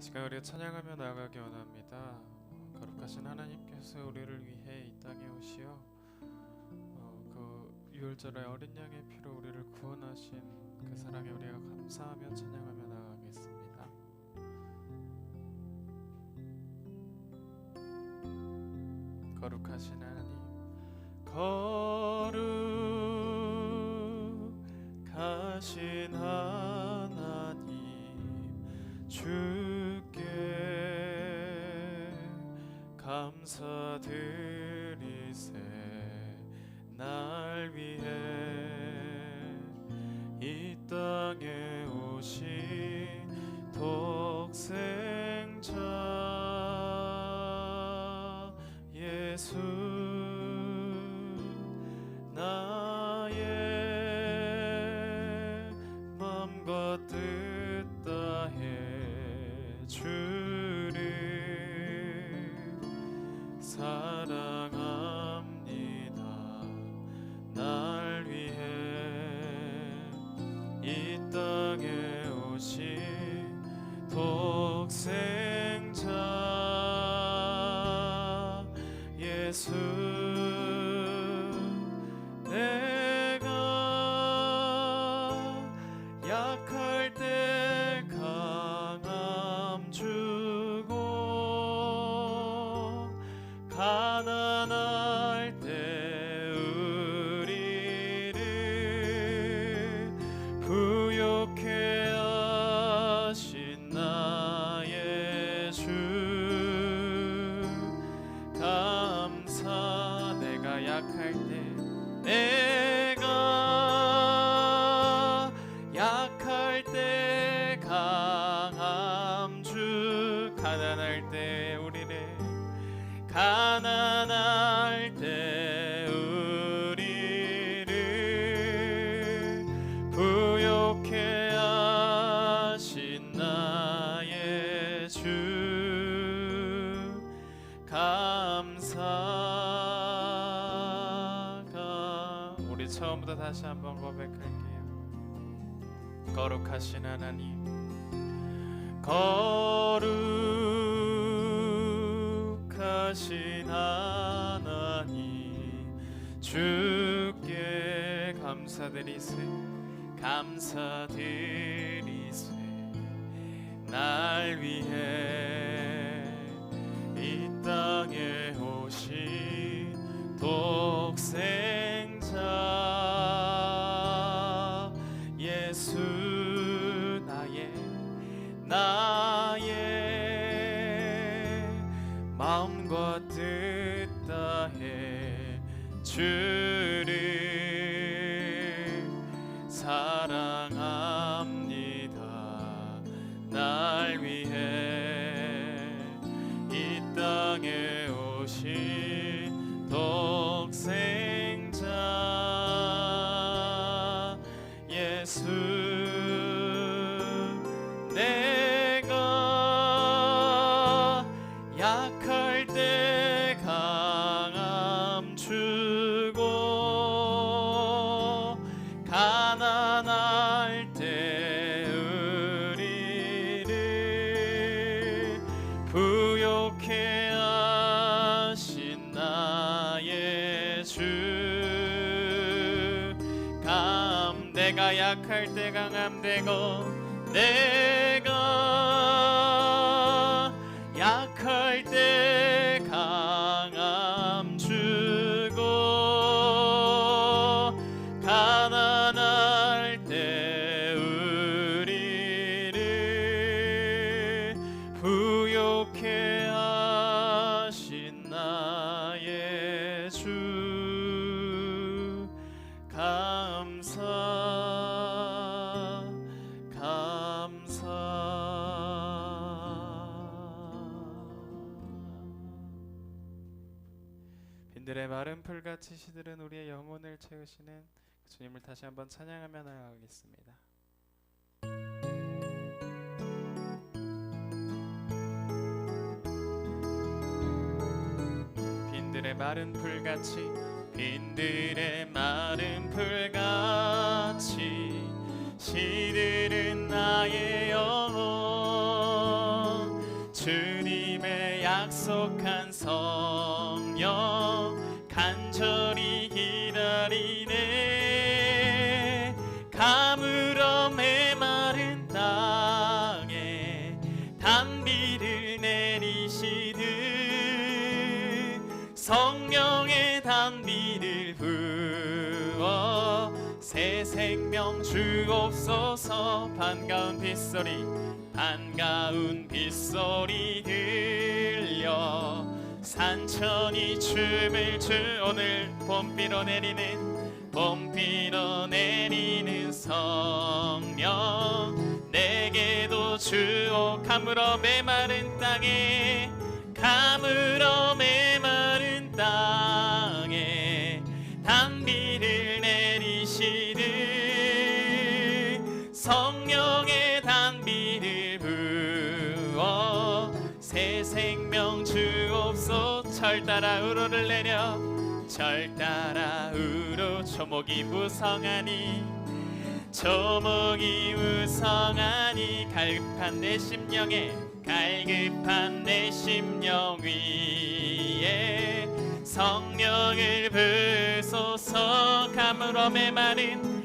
시간 우리가 찬양하며 나아가기 원합니다. 거룩하신 하나님께서 우리를 위해 이 땅에 오시어 그 유월절의 어린 양의 피로 우리를 구원하신 그 사랑에 우리가 감사하며 찬양하며 나아가겠습니다. 거룩하신 하나님, 거룩하신 하나님, 주께 감사드리세. 날 위해 이 땅에 오신 독생자 예수, 나의 맘과 뜻 다해 주를 사랑합니다. 날 위해 이 땅에 오신 독생자 예수, 내가 약할 때 강함 주고 가난할 때 우리를 부욕해 하신 나의 주 감사. 내가 약할 때, 내가 약할 때 강함 주, 가난할 때 우리를, 가난할 때 우리를 부욕해 하신 나의 주 감사가. 우리 처음부터 다시 한번 고백할게요. 거룩하신 하나님, 거룩하신 하나님, 주께 감사드리세. 감사드리세. 날 위해 이 땅에 오신 독생자 예수, 나의 마음과 뜻 다해 주를 사랑합니다. 날 위해 이 땅에 오신 독생자 예수, 내가 약할 때 강함 주고 가난할 때 우리를 부욕해 하신 나의 주 내가 약할 때 강함되고, 내가 약할 때 강함 주고 가난할 때 우리를 부욕해 하신 나의 주 감사. 빈들의 마른 풀같이 시들은 우리의 영혼을 채우시는 주님을 다시 한번 찬양하며 나아가겠습니다. 빈들의 마른 풀같이, 빈들의 마른 풀같이 시들은 나의 영혼, 생명 주옵소서. 반가운 빗소리 들려 산천이 춤을 추. 오늘 봄비로 내리는 성령 내게도 주오. 가물어 메마른 땅에 단비를 내리시듯 성령의 단비를 부어 새 생명 주옵소. 철 따라 우로를 내려 철 따라 우로. 초목이 무성하니 갈급한 내 심령 위에 성령을 부소서. 가물어 메마른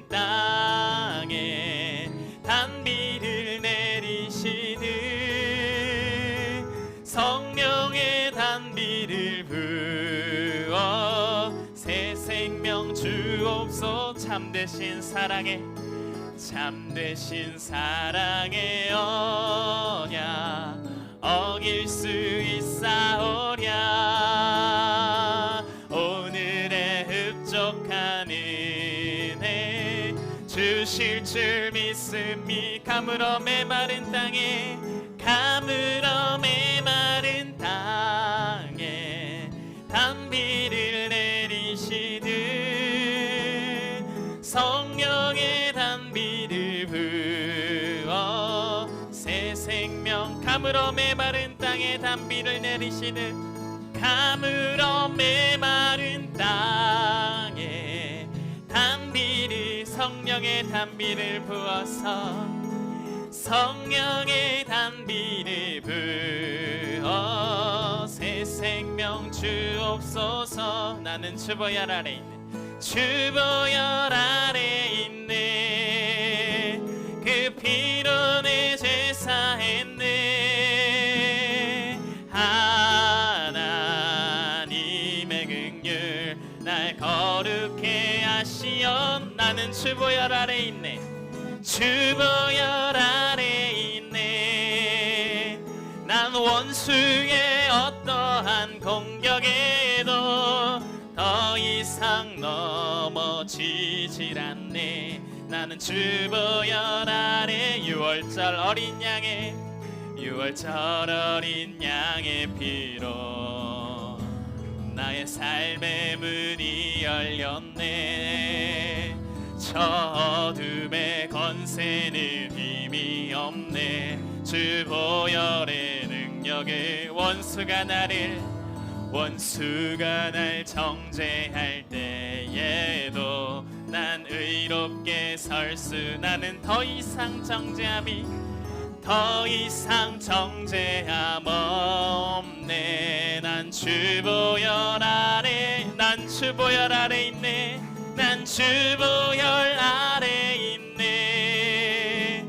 땅에 단비를 내리시듯 성령의 단비를 부어 새 생명 주옵소. 참되신 사랑의 언약 어길 수 있사오랴. 오늘의 흡족한 은혜 주실 줄 믿음이. 가물어 메마른 땅에 단비를 내리시듯 성령의 단비를 부어 새 생명. 가물어 메마른 땅에 단비를 내리시듯 가물어 메마른 땅에 성령의 단비를 부어서 성령의 단비를 부어 새 생명 주옵소서. 나는 주보혈 아래 있네 그 피로 내 제사했네. 하나님의 긍휼 날 거룩해 하시어. 나는 주보혈 아래 있네 난 원수의 어떠한 공격에도 더 이상 넘어지질 않네. 나는 주보혈 아래 유월절 어린 양의 피로 나의 삶의 문이 열렸네. 저 어둠의 권세는 힘이 없네. 주보혈의 능력에 원수가 날 정죄할 때에도 난 의롭게 설수. 나는 더 이상 정죄함 없네. 난 주보혈 아래 있네.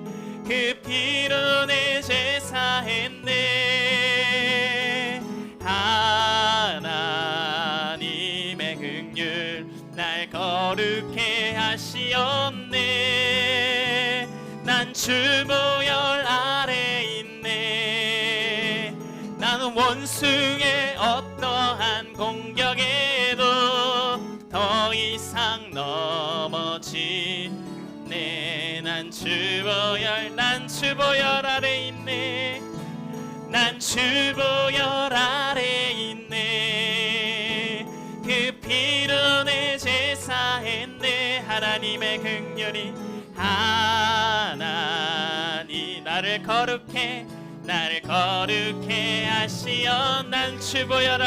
그 피로 내 제사했네. 하나님의 긍휼 날 거룩해 하시었네. 난 주보혈 아래 있네. 나는 원수의 어떠한 공격에도 더 이상 넘어지네. 난 주보혈 아래 있네. 그 피로 내 제사했네. 하나님의 긍휼이 하나님 나를 거룩해 하시어. 난 주보혈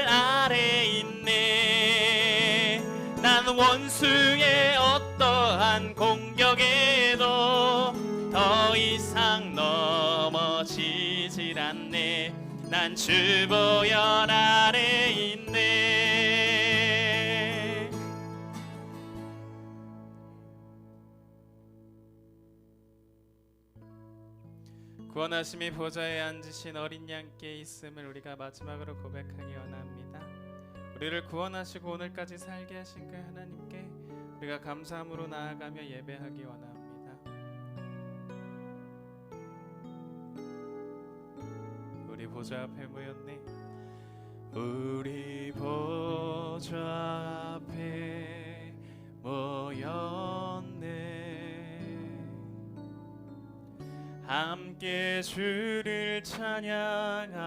아래 있네. 난 원수의 어떠한 공격에도 더 이상 넘어지질 않네. 난 주보혈 아래 있네. 구원하심이 보좌에 앉으신 어린 양께 있음을 우리가 마지막으로 고백하기 원합니다. 우리를 구원하시고 오늘까지 살게 하신 그 하나님께 우리가 감사함으로 나아가며 예배하기 원합니다. 우리 보좌 앞에 모였네. 우리 보좌 앞에 모였네. 함께 주를 찬양하며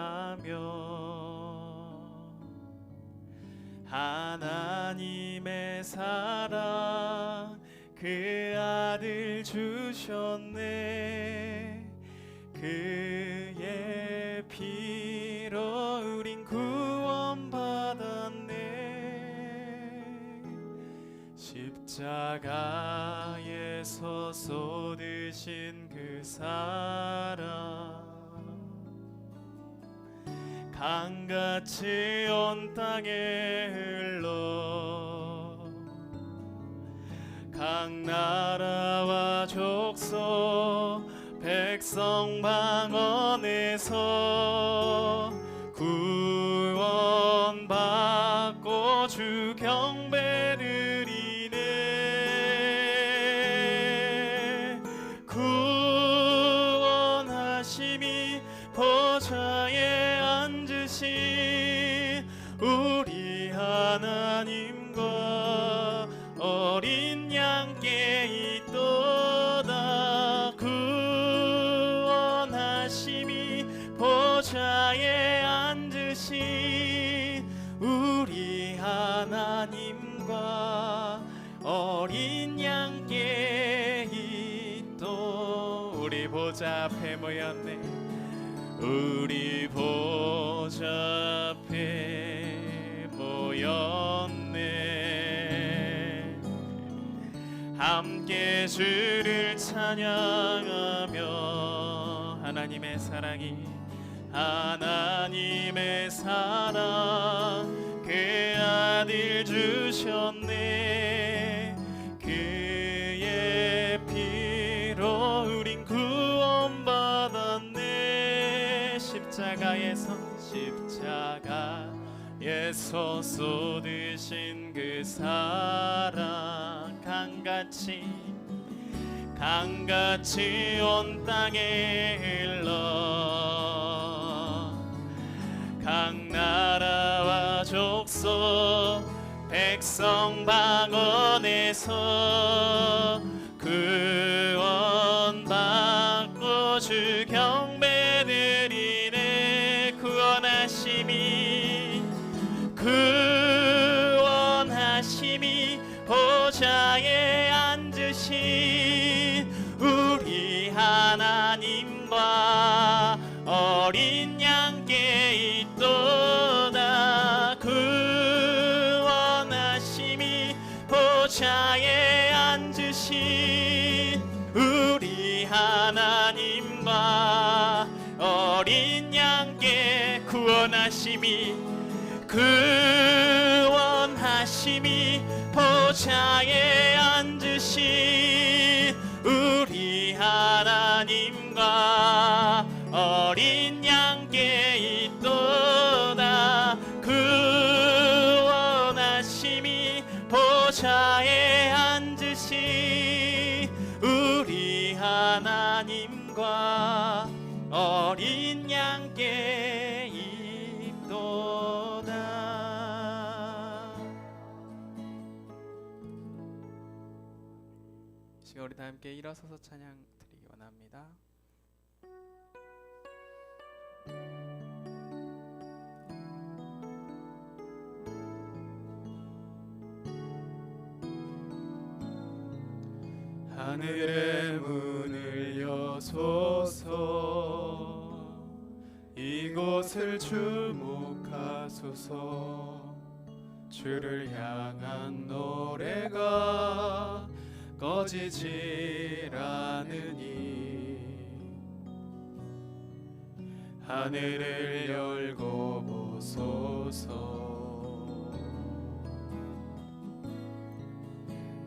하나님의 사랑 그 아들 주셨네. 그의 피로 우린 구원받았네. 십자가에서 쏟으신 그 사랑 강같이 온 땅에 흘러 각 나라와 족속 백성 방언에서 구원받고 주 경배드리네. 구원하심이 보좌에 앉으신 우리 하나님과 어린 양께 있도다. 구원하심이 보좌에 앉으신 우리 하나님과 어린 양께 있도. 우리 보좌 앞에 모였네. 우리 보좌 앞에 모였네. 함께 주를 찬양하며 하나님의 사랑 그 아들 주셨네. 그의 피로 우린 구원받았네. 십자가에서 쏟으신 그 사랑 강같이 온 땅에 흘러 각 나라와 족속 백성 방언에서 구원받고 주 경배드리네. 구원하심이 보좌에 앉으신 우리 하나님과 어린 양께 있도다. 구원하심이 보좌에 앉으신 우리 하나님과 어린 양께 구원하심이 보좌에 앉으신 우리 하나님과 어린 양께 있도다. 구원하심이 보좌에 앉으신 우리 하나님과 어린 양께 있도다. 지금 우리 다 함께 일어서서 찬양 드리기 원합니다. 하늘의 문을 여소서. 이곳을 주목하소서. 주를 향한 노래가 꺼지질 않으니 하늘을 열고 보소서.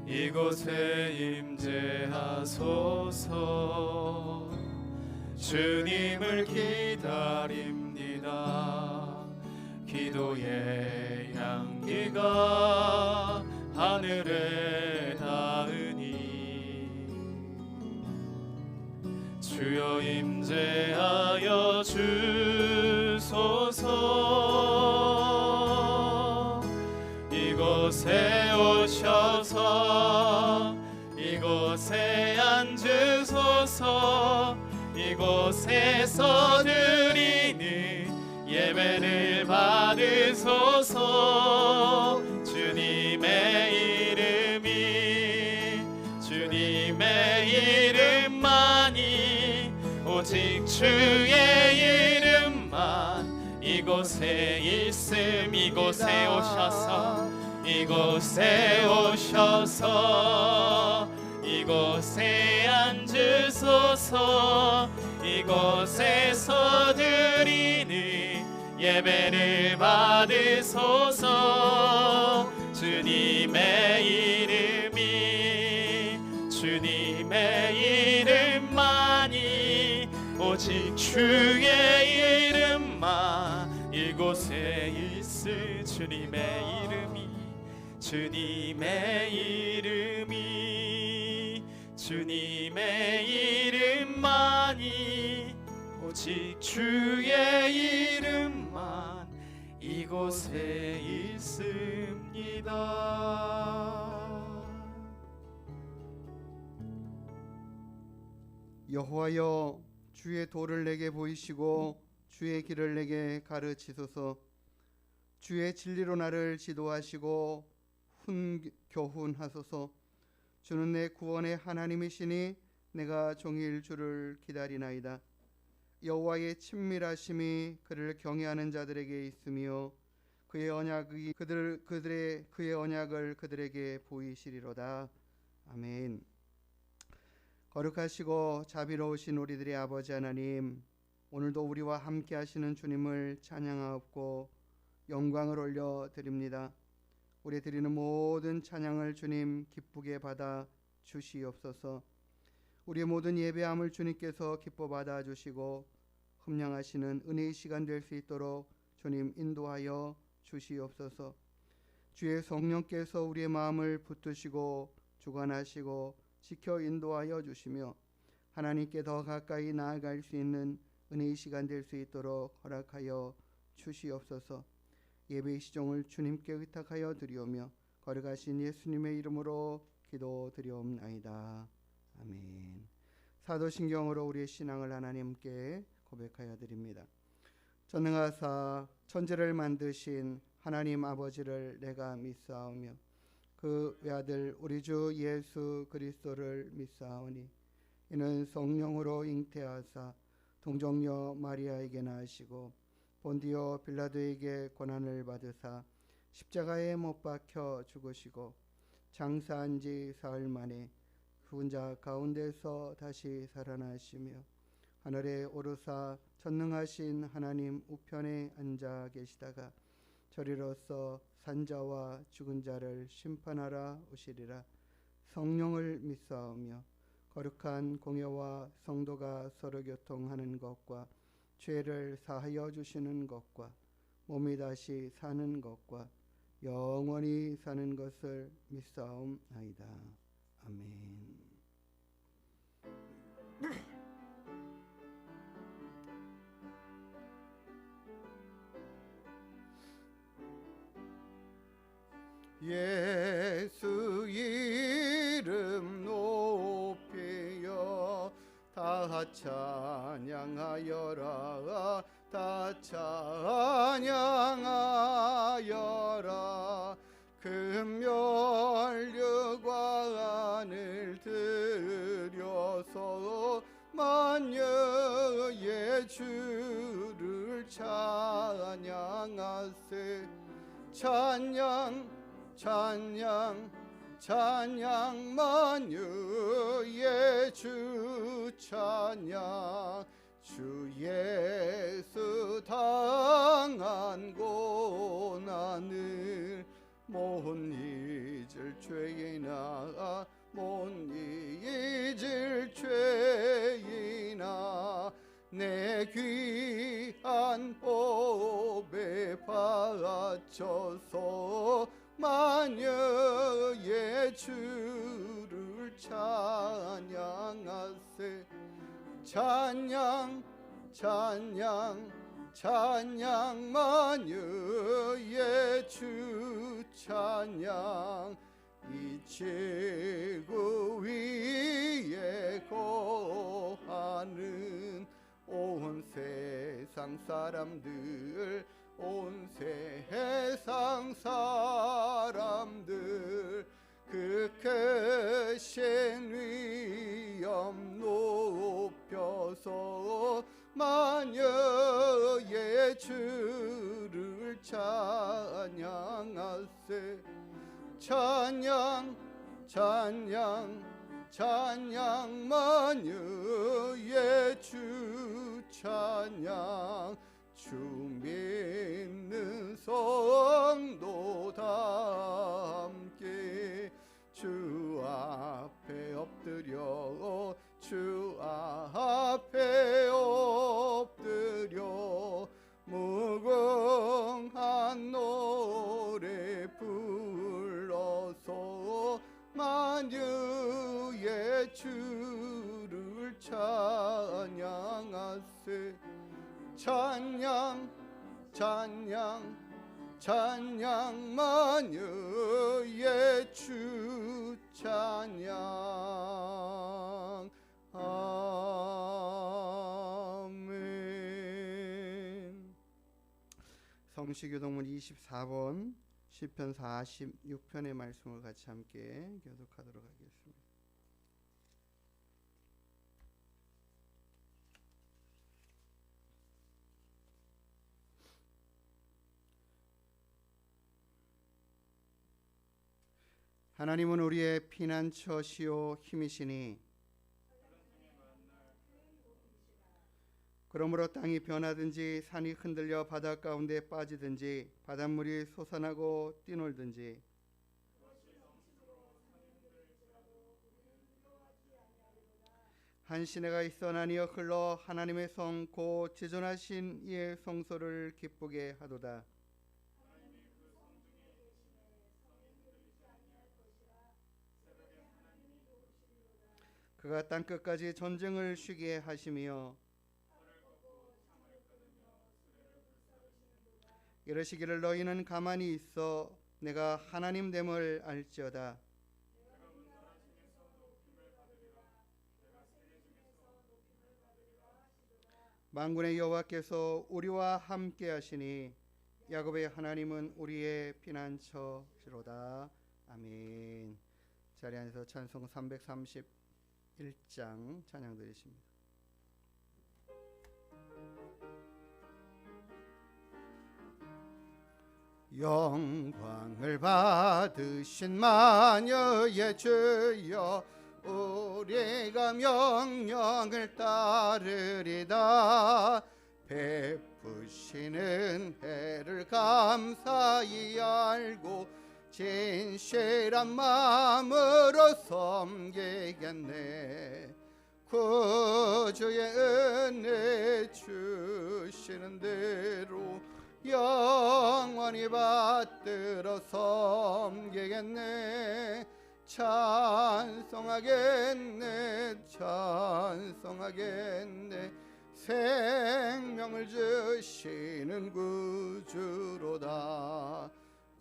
이곳에 임재하소서. 주님을 기다립니다. 기도의 향기 이가 하늘에 닿으니 주여 임재하여 주소서. 이곳에 오셔서 이곳에 앉으소서. 이곳에서 드리는 예배를 받으소서. 주님의 이름만이 오직 주의 이름만 이곳에 있음. 이곳에 오셔서 이곳에 앉으소서. 이곳에서 드리는 예배를 받으소서. 주님의 이름만이 오직 주의 이름만 이곳에 있을. 주님의 이름만이 오직 주의 이름만 이곳에 있습니다. 여호와여, 주의 도를 내게 보이시고 주의 길을 내게 가르치소서. 주의 진리로 나를 지도하시고 교훈하소서. 주는 내 구원의 하나님이시니 내가 종일 주를 기다리나이다. 여호와의 친밀하심이 그를 경외하는 자들에게 있으며 그의 언약을 그들에게 보이시리로다. 아멘. 거룩하시고 자비로우신 우리들의 아버지 하나님, 오늘도 우리와 함께 하시는 주님을 찬양하옵고 영광을 올려드립니다. 우리 드리는 모든 찬양을 주님 기쁘게 받아 주시옵소서. 우리의 모든 예배함을 주님께서 기뻐 받아 주시고 흠량하시는 은혜의 시간 될 수 있도록 주님 인도하여 주시옵소서. 주의 성령께서 우리의 마음을 붙드시고 주관하시고 지켜 인도하여 주시며 하나님께 더 가까이 나아갈 수 있는 은혜의 시간 될 수 있도록 허락하여 주시옵소서. 예배의 시종을 주님께 의탁하여 드리오며 거룩하신 예수님의 이름으로 기도드리옵나이다. 아멘. 사도신경으로 우리의 신앙을 하나님께 고백하여 드립니다. 전능하사 천지를 만드신 하나님 아버지를 내가 믿사오며 그 외아들 우리 주 예수 그리스도를 믿사오니 이는 성령으로 잉태하사 동정녀 마리아에게 나시고 본디오 빌라도에게 고난을 받으사 십자가에 못 박혀 죽으시고 장사한 지 사흘 만에 죽은 자 가운데서 다시 살아나시며 하늘에 오르사 전능하신 하나님 우편에 앉아 계시다가 저리로서 산자와 죽은 자를 심판하러 오시리라. 성령을 믿사오며 거룩한 공회와 성도가 서로 교통하는 것과 죄를 사하여 주시는 것과 몸이 다시 사는 것과 영원히 사는 것을 믿사옵나이다. 아멘. 예수 이름 높이여 다 찬양하여라. 다 찬양하여라. 금면류관 안을 들여서 만여의 주를 찬양하세. 찬양 찬양 찬양 만유의 주 찬양. 주 예수 당한 고난을 못 잊을 죄이나 못 잊을 죄이나 내 귀한 법에 바쳐서 만여의 주를 찬양하세. 찬양 찬양 찬양 만여의 주 찬양. 이 지구 위에 거하는 온 세상 사람들, 온 세상 사람들, 그 크신 위엄 높여서 만여의 주를 찬양하세. 찬양 찬양 찬양 만여의 주 찬양. 주 믿는 성도 다 함께 주 앞에 엎드려, 주 앞에 엎드려 무궁한 노래 불러서 만유의 주를 찬양하세. 찬양 찬양 찬양 만유의 주 찬양. 아멘. 성시교동문 24번 시편 46편의 말씀을 같이 함께 교독하도록 하겠습니다. 하나님은 우리의 피난처시요 힘이시니 그러므로 땅이 변하든지 산이 흔들려 바다 가운데 빠지든지 바닷물이 솟아나고 뛰놀든지 한 시내가 있어 나뉘어 흘러 하나님의 성 곧 지존하신 이의 성소를 기쁘게 하도다. 그가 땅끝까지 전쟁을 쉬게 하시며 이러시기를 너희는 가만히 있어 내가 하나님 됨을 알지어다. 만군의 여호와께서 우리와 함께 하시니 야곱의 하나님은 우리의 피난처시로다. 아멘. 자리 안에서 찬송 331장 찬양 드리십니다. 영광을 받으신 만여의 주여 우리가 명령을 따르리다. 베푸시는 해를 감사히 알고 진실한 마음으로 섬기겠네. 구주의 은혜 주시는 대로 영원히 받들어 섬기겠네. 찬송하겠네 찬송하겠네. 생명을 주시는 구주로다.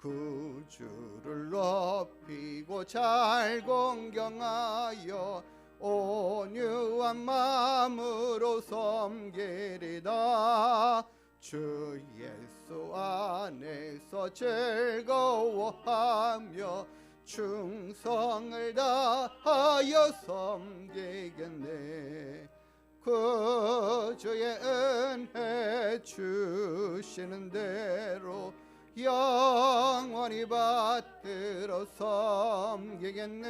구주를 높이고 잘 공경하여 온유한 마음으로 섬기리다. 주 예수 안에서 즐거워하며 충성을 다하여 섬기겠네. 구주의 은혜 주시는 대로 영원히 받들어 섬기겠네.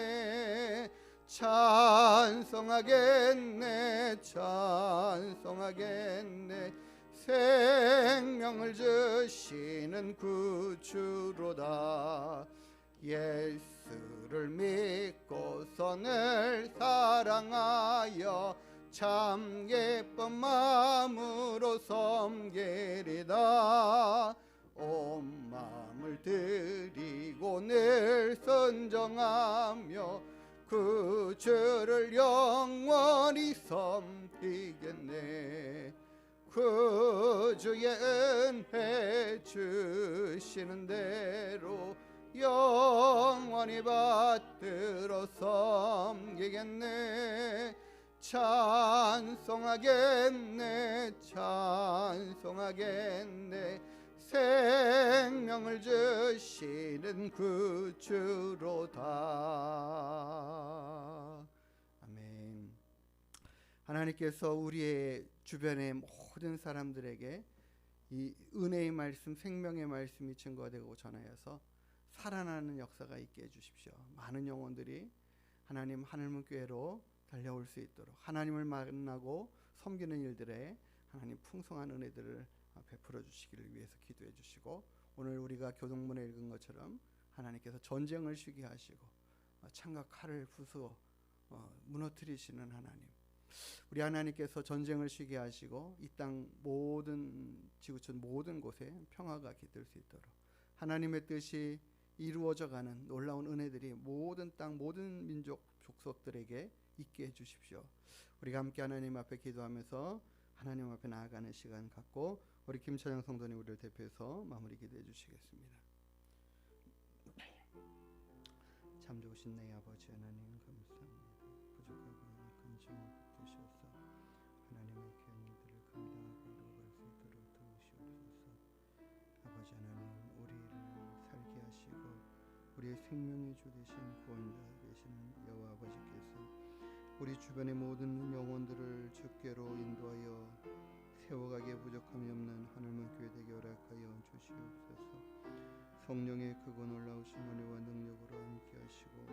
찬송하겠네 찬송하겠네. 생명을 주시는 구주로다. 예수를 믿고서 늘 사랑하여 참 예쁜 마음으로 섬기리다. 온 마음을 생명을 드리고 늘 선정하며 그 주를 영원히 섬기겠네. 그 주의 은혜 주시는 대로 영원히 받들어 섬기겠네. 찬송하겠네, 찬송하겠네. 생명을 주시는 그 주로다. 아멘. 하나님께서 우리의 주변의 모든 사람들에게 이 은혜의 말씀, 생명의 말씀이 증거되고 전하여서 살아나는 역사가 있게 해주십시오. 많은 영혼들이 하나님 하늘문 교회로 달려올 수 있도록 하나님을 만나고 섬기는 일들에 하나님 풍성한 은혜들을 베풀어 주시기를 위해서 기도해 주시고, 오늘 우리가 교동문에 읽은 것처럼 하나님께서 전쟁을 쉬게 하시고 창과 칼을 부수어 무너뜨리시는 하나님, 우리 하나님께서 전쟁을 쉬게 하시고 이 땅 모든 지구촌 모든 곳에 평화가 깃들 수 있도록 하나님의 뜻이 이루어져가는 놀라운 은혜들이 모든 땅 모든 민족 족속들에게 있게 해주십시오. 우리가 함께 하나님 앞에 기도하면서 하나님 앞에 나아가는 시간 갖고 우리 김찬영 성도님 우리를 대표해서 마무리 기도해 주시겠습니다. 참 좋으신 내 아버지 하나님 감사합니다. 부족하고 근심을 주시옵소서. 하나님의 귀한 일들을 감당하고 이루어갈 수 있도록 도우시옵소서. 아버지 하나님, 우리를 살게 하시고 우리의 생명의 주 되신 구원자 되시는 여호와 아버지께서 우리 주변의 모든 영혼들을 주께로 인도하여 세워가기에 부족함이 없는 하늘문 교회 되게 허락하여 주시옵소서. 성령의 크고 놀라우신 은혜와 능력으로 함께 하시고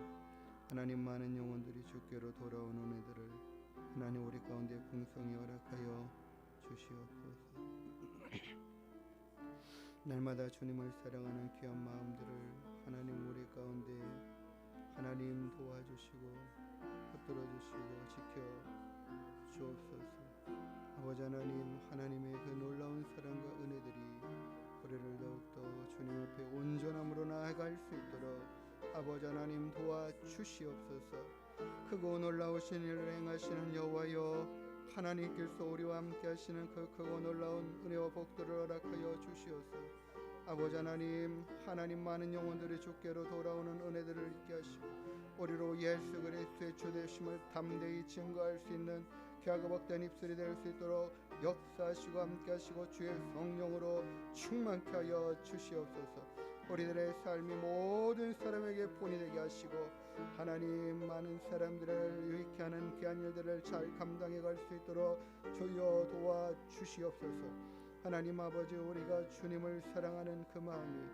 하나님 많은 영혼들이 주께로 돌아온 은혜들을 하나님 우리 가운데 풍성히 허락하여 주시옵소서. 날마다 주님을 사랑하는 귀한 마음들을 하나님 우리 가운데 하나님 도와주시고 붙들어 주시고 지켜 주옵소서. 아버지 하나님, 하나님의 그 놀라운 사랑과 은혜들이 우리를 더욱더 주님 앞에 온전함으로 나아갈 수 있도록 아버지 하나님 도와주시옵소서. 크고 놀라우신 일을 행하시는 여호와여, 하나님께서 우리와 함께 하시는 그 크고 놀라운 은혜와 복들을 허락하여 주시옵소서. 아버지 하나님, 하나님 많은 영혼들이 주께로 돌아오는 은혜들을 있게 하시고 우리로 예수 그리스도의 주 되심을 담대히 증거할 수 있는 귀하고 복된 입술이 될 수 있도록 역사하시고 함께하시고 주의 성령으로 충만케 하여 주시옵소서. 우리들의 삶이 모든 사람에게 본이 되게 하시고 하나님 많은 사람들을 유익케 하는 귀한 일들을 잘 감당해 갈 수 있도록 주여 도와주시옵소서. 하나님 아버지, 우리가 주님을 사랑하는 그 마음이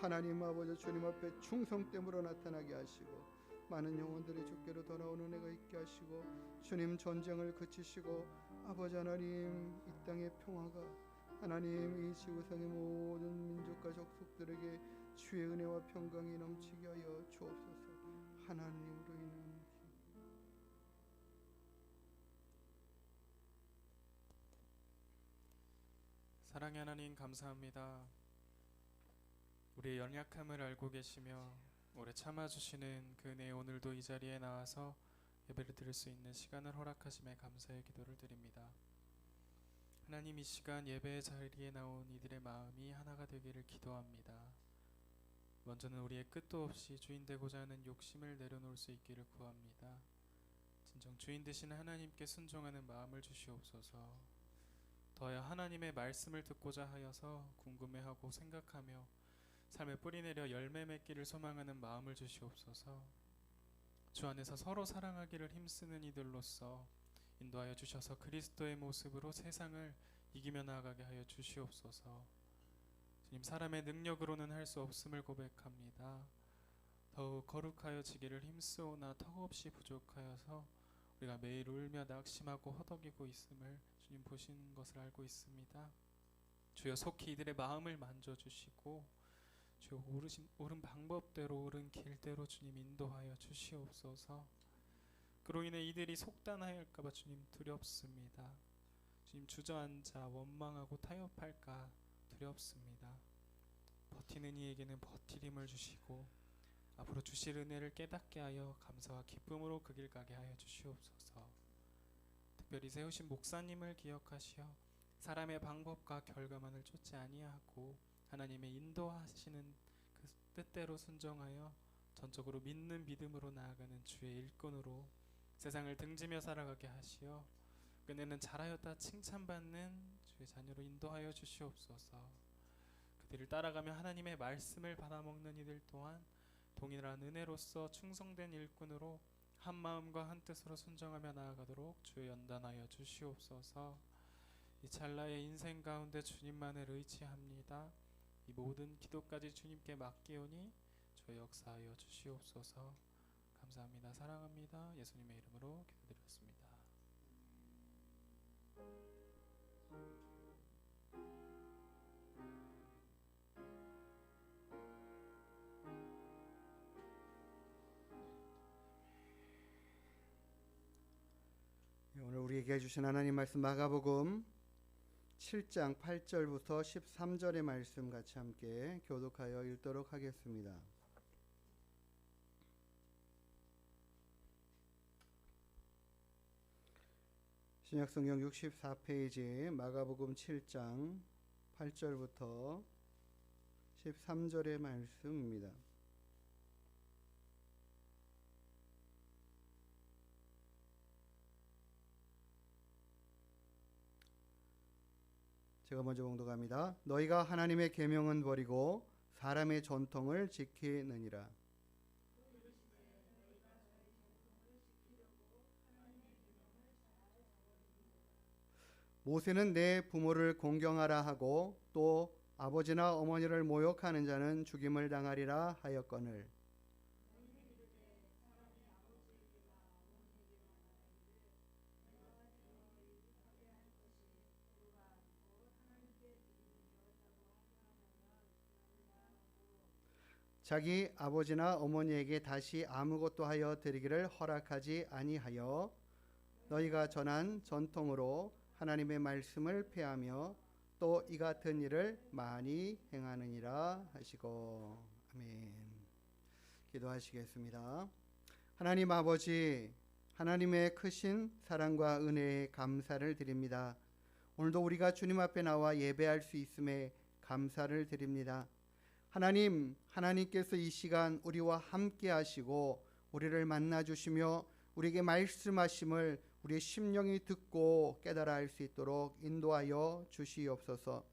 하나님 아버지 주님 앞에 충성됨으로 나타나게 하시고 많은 영혼들이 주께로 돌아오는 은혜가 있게 하시고 주님 전쟁을 그치시고 아버지 하나님 이 땅의 평화가 하나님 이 지구상의 모든 민족과 족속들에게 주의 은혜와 평강이 넘치게 하여 주옵소서. 하나님으로 인한 사랑의 하나님 감사합니다. 우리의 연약함을 알고 계시며 오래 참아주시는 그 은혜에 오늘도 이 자리에 나와서 예배를 드릴 수 있는 시간을 허락하심에 감사의 기도를 드립니다. 하나님, 이 시간 예배의 자리에 나온 이들의 마음이 하나가 되기를 기도합니다. 먼저는 우리의 끝도 없이 주인 되고자 하는 욕심을 내려놓을 수 있기를 구합니다. 진정 주인 되시는 하나님께 순종하는 마음을 주시옵소서. 더하여 하나님의 말씀을 듣고자 하여서 궁금해하고 생각하며 삶에 뿌리내려 열매 맺기를 소망하는 마음을 주시옵소서. 주 안에서 서로 사랑하기를 힘쓰는 이들로서 인도하여 주셔서 그리스도의 모습으로 세상을 이기며 나아가게 하여 주시옵소서. 주님, 사람의 능력으로는 할 수 없음을 고백합니다. 더욱 거룩하여 지기를 힘쓰오나 턱없이 부족하여서 우리가 매일 울며 낙심하고 허덕이고 있음을 주님 보시는 것을 알고 있습니다. 주여 속히 이들의 마음을 만져주시고 주여 옳은 방법대로 옳은 길대로 주님 인도하여 주시옵소서. 그로 인해 이들이 속단하였을까봐 주님 두렵습니다. 주님 주저앉아 원망하고 타협할까 두렵습니다. 버티는 이에게는 버티림을 주시고 앞으로 주실 은혜를 깨닫게 하여 감사와 기쁨으로 그 길 가게 하여 주시옵소서. 특별히 세우신 목사님을 기억하시어 사람의 방법과 결과만을 쫓지 아니하고 하나님의 인도하시는 그 뜻대로 순종하여 전적으로 믿는 믿음으로 나아가는 주의 일꾼으로 세상을 등지며 살아가게 하시어 그네는 잘하였다 칭찬받는 주의 자녀로 인도하여 주시옵소서. 그들을 따라가며 하나님의 말씀을 받아먹는 이들 또한 동일한 은혜로서 충성된 일꾼으로 한 마음과 한 뜻으로 순종하며 나아가도록 주여 연단하여 주시옵소서. 이 찰나의 인생 가운데 주님만을 의지합니다. 이 모든 기도까지 주님께 맡기오니 주여 역사하여 주시옵소서. 감사합니다. 사랑합니다. 예수님의 이름으로 기도드렸습니다. 오늘 우리에게 주신 하나님 말씀 마가복음 7장 8절부터 13절의 말씀 같이 함께 교독하여 읽도록 하겠습니다. 신약성경 64페이지 마가복음 7장 8절부터 13절의 말씀입니다. 제가 먼저 봉독합니다. 너희가 하나님의 계명은 버리고 사람의 전통을 지키느니라. 모세는 내 부모를 공경하라 하고 또 아버지나 어머니를 모욕하는 자는 죽임을 당하리라 하였거늘 자기 아버지나 어머니에게 다시 아무것도 하여 드리기를 허락하지 아니하여 너희가 전한 전통으로 하나님의 말씀을 폐하며 또 이 같은 일을 많이 행하느니라 하시고 아멘. 기도하시겠습니다. 하나님 아버지, 하나님의 크신 사랑과 은혜에 감사를 드립니다. 오늘도 우리가 주님 앞에 나와 예배할 수 있음에 감사를 드립니다. 하나님께서 이 시간 우리와 함께 하시고 우리를 만나 주시며 우리에게 말씀하심을 우리의 심령이 듣고 깨달아 알 수 있도록 인도하여 주시옵소서.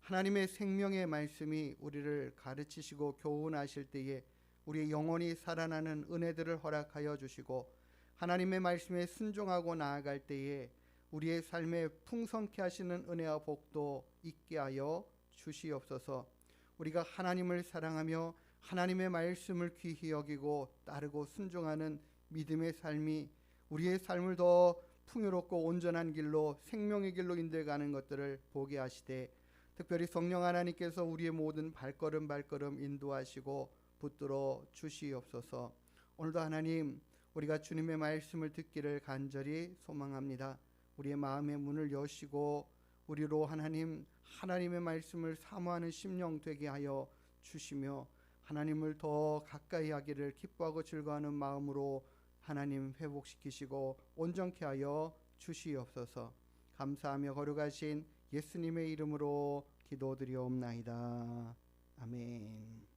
하나님의 생명의 말씀이 우리를 가르치시고 교훈하실 때에 우리의 영혼이 살아나는 은혜들을 허락하여 주시고 하나님의 말씀에 순종하고 나아갈 때에 우리의 삶에 풍성케 하시는 은혜와 복도 있게 하여 주시옵소서. 우리가 하나님을 사랑하며 하나님의 말씀을 귀히 여기고 따르고 순종하는 믿음의 삶이 우리의 삶을 더 풍요롭고 온전한 길로 생명의 길로 인도해가는 것들을 보게 하시되 특별히 성령 하나님께서 우리의 모든 발걸음 인도하시고 붙들어 주시옵소서. 오늘도 하나님 우리가 주님의 말씀을 듣기를 간절히 소망합니다. 우리의 마음의 문을 여시고 우리로 하나님의 말씀을 사모하는 심령 되게 하여 주시며 하나님을 더 가까이 하기를 기뻐하고 즐거워하는 마음으로 하나님 회복시키시고 온전케 하여 주시옵소서. 감사하며 거룩하신 예수님의 이름으로 기도드리옵나이다. 아멘.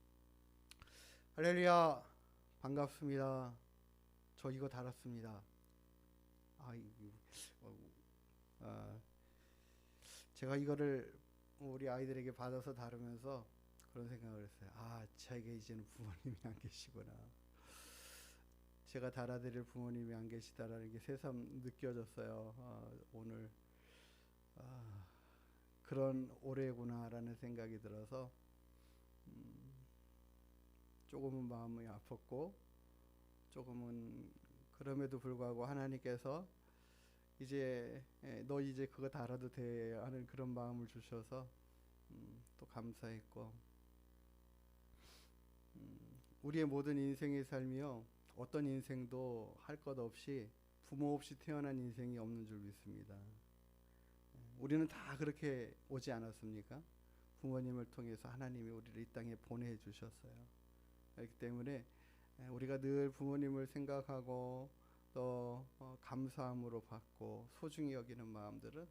할렐루야. 반갑습니다. 저 이거 달았습니다. 제가 이거를 우리 아이들에게 받아서 다루면서 그런 생각을 했어요. 제게 이제는 부모님이 안 계시구나. 제가 달아드릴 부모님이 안 계시다라는 게 새삼 느껴졌어요. 오늘 그런 올해구나라는 생각이 들어서 조금은 마음이 아팠고 조금은 그럼에도 불구하고 하나님께서 너 이제 그거 달아도 돼 하는 그런 마음을 주셔서 또 감사했고 우리의 모든 인생의 삶이요 어떤 인생도 할 것 없이 부모 없이 태어난 인생이 없는 줄 믿습니다. 우리는 다 그렇게 오지 않았습니까? 부모님을 통해서 하나님이 우리를 이 땅에 보내주셨어요. 그렇기 때문에 우리가 늘 부모님을 생각하고 또 감사함으로 받고 소중히 여기는 마음들은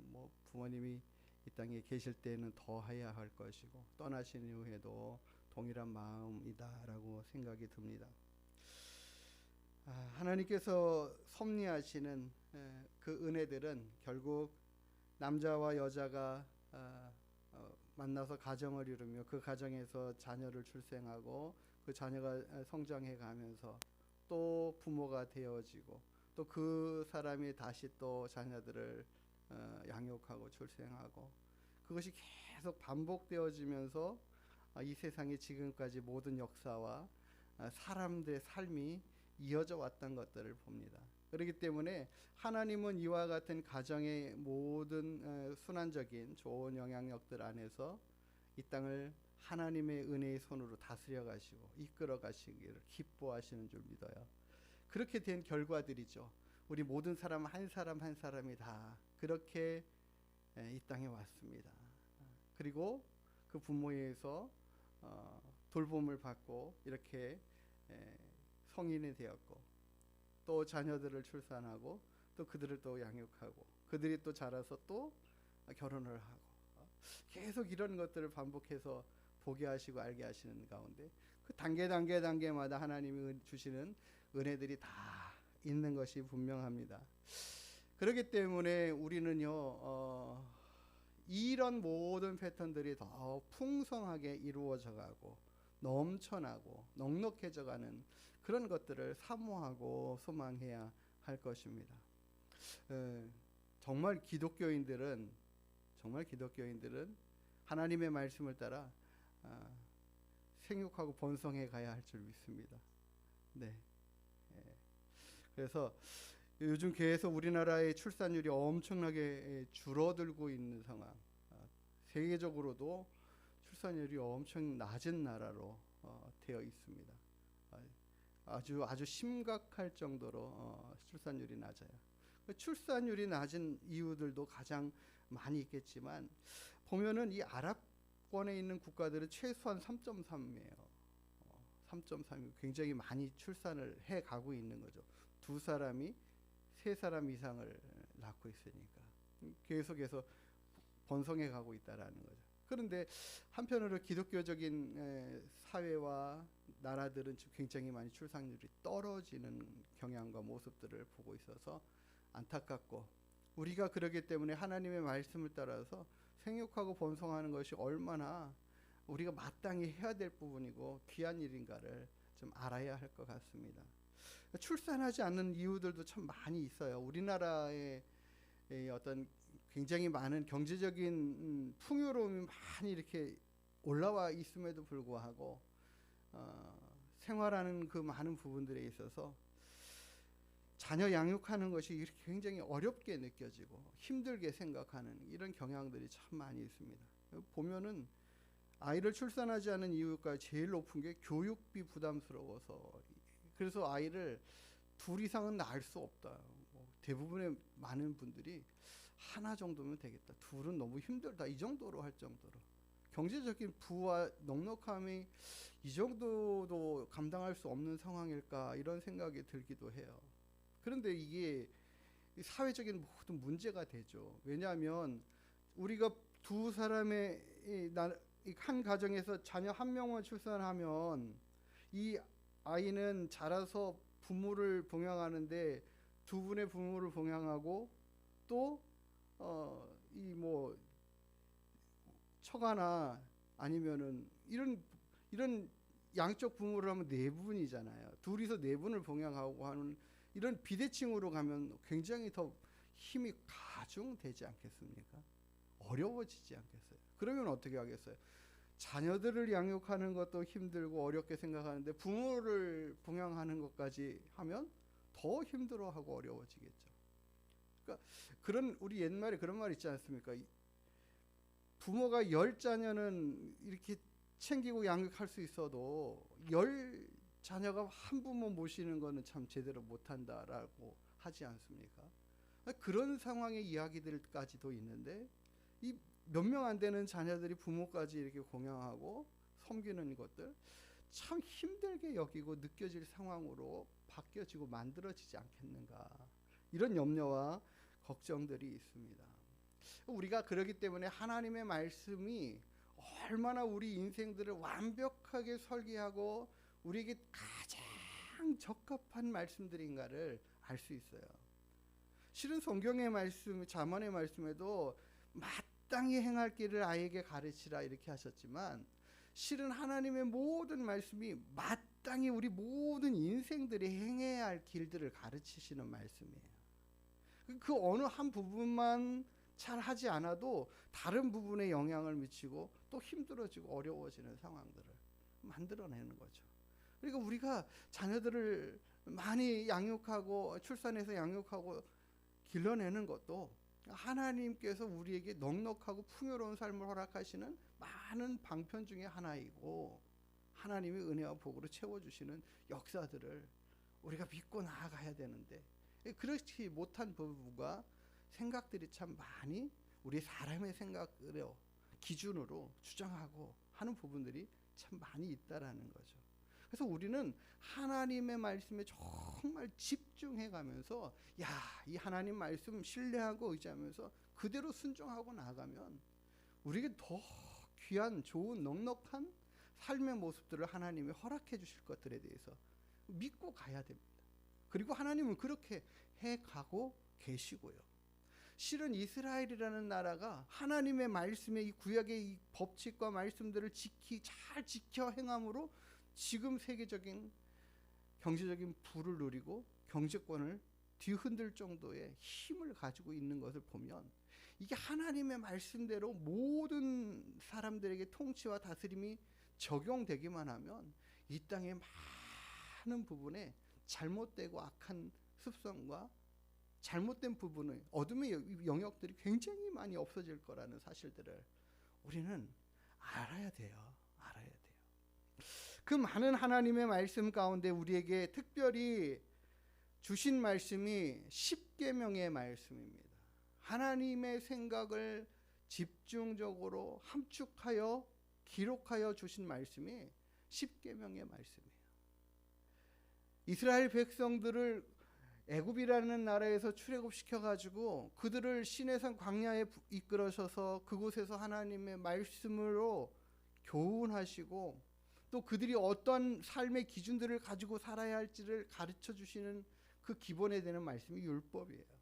뭐 부모님이 이 땅에 계실 때에는 더해야 할 것이고 떠나신 이후에도 동일한 마음이다라고 생각이 듭니다. 하나님께서 섭리하시는 그 은혜들은 결국 남자와 여자가 만나서 가정을 이루며 그 가정에서 자녀를 출생하고 그 자녀가 성장해 가면서 또 부모가 되어지고 또 그 사람이 다시 또 자녀들을 양육하고 출생하고 그것이 계속 반복되어지면서 이 세상의 지금까지 모든 역사와 사람들의 삶이 이어져 왔던 것들을 봅니다. 그렇기 때문에 하나님은 이와 같은 가정의 모든 순환적인 좋은 영향력들 안에서 이 땅을 하나님의 은혜의 손으로 다스려 가시고 이끌어 가시기를 기뻐하시는 줄 믿어요. 그렇게 된 결과들이죠. 우리 모든 사람 한 사람 한 사람이 다 그렇게 이 땅에 왔습니다. 그리고 그 부모에서 돌봄을 받고 이렇게 성인이 되었고 또 자녀들을 출산하고 또 그들을 또 양육하고 그들이 또 자라서 또 결혼을 하고 계속 이런 것들을 반복해서 보게 하시고 알게 하시는 가운데 그 단계마다 하나님이 주시는 은혜들이 다 있는 것이 분명합니다. 그렇기 때문에 우리는요 이런 모든 패턴들이 더 풍성하게 이루어져 가고 넘쳐나고 넉넉해져 가는 그런 것들을 사모하고 소망해야 할 것입니다. 정말 기독교인들은 하나님의 말씀을 따라 생육하고 번성해 가야 할 줄 믿습니다. 네. 그래서 요즘 계속 우리나라의 출산율이 엄청나게 줄어들고 있는 상황, 세계적으로도 출산율이 엄청 낮은 나라로 되어 있습니다. 아주 심각할 정도로 출산율이 낮아요. 출산율이 낮은 이유들도 가장 많이 있겠지만 보면은 이 아랍권에 있는 국가들은 최소한 3.3이에요. 3.3이 굉장히 많이 출산을 해 가고 있는 거죠. 두 사람이 세 사람 이상을 낳고 있으니까 계속해서 번성해 가고 있다라는 거죠. 그런데 한편으로 기독교적인 사회와 나라들은 굉장히 많이 출산율이 떨어지는 경향과 모습들을 보고 있어서 안타깝고 우리가 그러기 때문에 하나님의 말씀을 따라서 생육하고 번성하는 것이 얼마나 우리가 마땅히 해야 될 부분이고 귀한 일인가를 좀 알아야 할 것 같습니다. 출산하지 않는 이유들도 참 많이 있어요. 우리나라의 어떤 굉장히 많은 경제적인 풍요로움이 많이 이렇게 올라와 있음에도 불구하고 생활하는 그 많은 부분들에 있어서 자녀 양육하는 것이 이렇게 굉장히 어렵게 느껴지고 힘들게 생각하는 이런 경향들이 참 많이 있습니다. 보면은 아이를 출산하지 않은 이유가 제일 높은 게 교육비 부담스러워서 그래서 아이를 둘 이상은 낳을 수 없다. 대부분의 많은 분들이 하나 정도면 되겠다. 둘은 너무 힘들다. 이 정도로 할 정도로 경제적인 부와 넉넉함이 이 정도도 감당할 수 없는 상황일까 이런 생각이 들기도 해요. 그런데 이게 사회적인 모든 문제가 되죠. 왜냐하면 우리가 두 사람의 한 가정에서 자녀 한 명만 출산하면 이 아이는 자라서 부모를 봉양하는데 두 분의 부모를 봉양하고 또 이 뭐 처가나 아니면은 이런 양쪽 부모를 하면 네 분이잖아요. 둘이서 네 분을 봉양하고 하는 이런 비대칭으로 가면 굉장히 더 힘이 가중되지 않겠습니까? 어려워지지 않겠어요? 그러면 어떻게 하겠어요? 자녀들을 양육하는 것도 힘들고 어렵게 생각하는데 부모를 봉양하는 것까지 하면 더 힘들어하고 어려워지겠죠. 그러니까 우리 옛말에 그런 말 있지 않습니까? 부모가 10자녀는 이렇게 챙기고 양육할 수 있어도 10자녀가 한 부모 모시는 거는 참 제대로 못한다라고 하지 않습니까? 그런 상황의 이야기들까지도 있는데 이 몇 명 안 되는 자녀들이 부모까지 이렇게 공양하고 섬기는 것들 참 힘들게 여기고 느껴질 상황으로 바뀌어지고 만들어지지 않겠는가, 이런 염려와 걱정들이 있습니다. 우리가 그렇기 때문에 하나님의 말씀이 얼마나 우리 인생들을 완벽하게 설계하고 우리에게 가장 적합한 말씀들인가를 알 수 있어요. 실은 성경의 말씀, 잠언의 말씀에도 마땅히 행할 길을 아이에게 가르치라 이렇게 하셨지만, 실은 하나님의 모든 말씀이 마땅히 우리 모든 인생들이 행해야 할 길들을 가르치시는 말씀이에요. 그 어느 한 부분만 잘 하지 않아도 다른 부분에 영향을 미치고 또 힘들어지고 어려워지는 상황들을 만들어내는 거죠. 그러니까 우리가 자녀들을 많이 양육하고 출산해서 양육하고 길러내는 것도 하나님께서 우리에게 넉넉하고 풍요로운 삶을 허락하시는 많은 방편 중에 하나이고, 하나님의 은혜와 복으로 채워주시는 역사들을 우리가 믿고 나아가야 되는데, 그렇지 못한 부분과 생각들이 참 많이 우리 사람의 생각으로 기준으로 주장하고 하는 부분들이 참 많이 있다라는 거죠. 그래서 우리는 하나님의 말씀에 정말 집중해 가면서, 이 하나님 말씀 신뢰하고 의지하면서 그대로 순종하고 나가면 우리에게 더 귀한 좋은 넉넉한 삶의 모습들을 하나님이 허락해 주실 것들에 대해서 믿고 가야 됩니다. 그리고 하나님은 그렇게 해가고 계시고요. 실은 이스라엘이라는 나라가 하나님의 말씀의 이 구약의 이 법칙과 말씀들을 잘 지켜 행함으로 지금 세계적인 경제적인 부를 누리고 경제권을 뒤흔들 정도의 힘을 가지고 있는 것을 보면, 이게 하나님의 말씀대로 모든 사람들에게 통치와 다스림이 적용되기만 하면 이 땅의 많은 부분에 잘못되고 악한 습성과 잘못된 부분의 어둠의 영역들이 굉장히 많이 없어질 거라는 사실들을 우리는 알아야 돼요. 그 많은 하나님의 말씀 가운데 우리에게 특별히 주신 말씀이 십계명의 말씀입니다. 하나님의 생각을 집중적으로 함축하여 기록하여 주신 말씀이 십계명의 말씀이에요. 이스라엘 백성들을 애굽이라는 나라에서 출애굽시켜 가지고 그들을 시내산 광야에 이끌어셔서 그곳에서 하나님의 말씀으로 교훈하시고, 또 그들이 어떤 삶의 기준들을 가지고 살아야 할지를 가르쳐 주시는 그 기본에 되는 말씀이 율법이에요.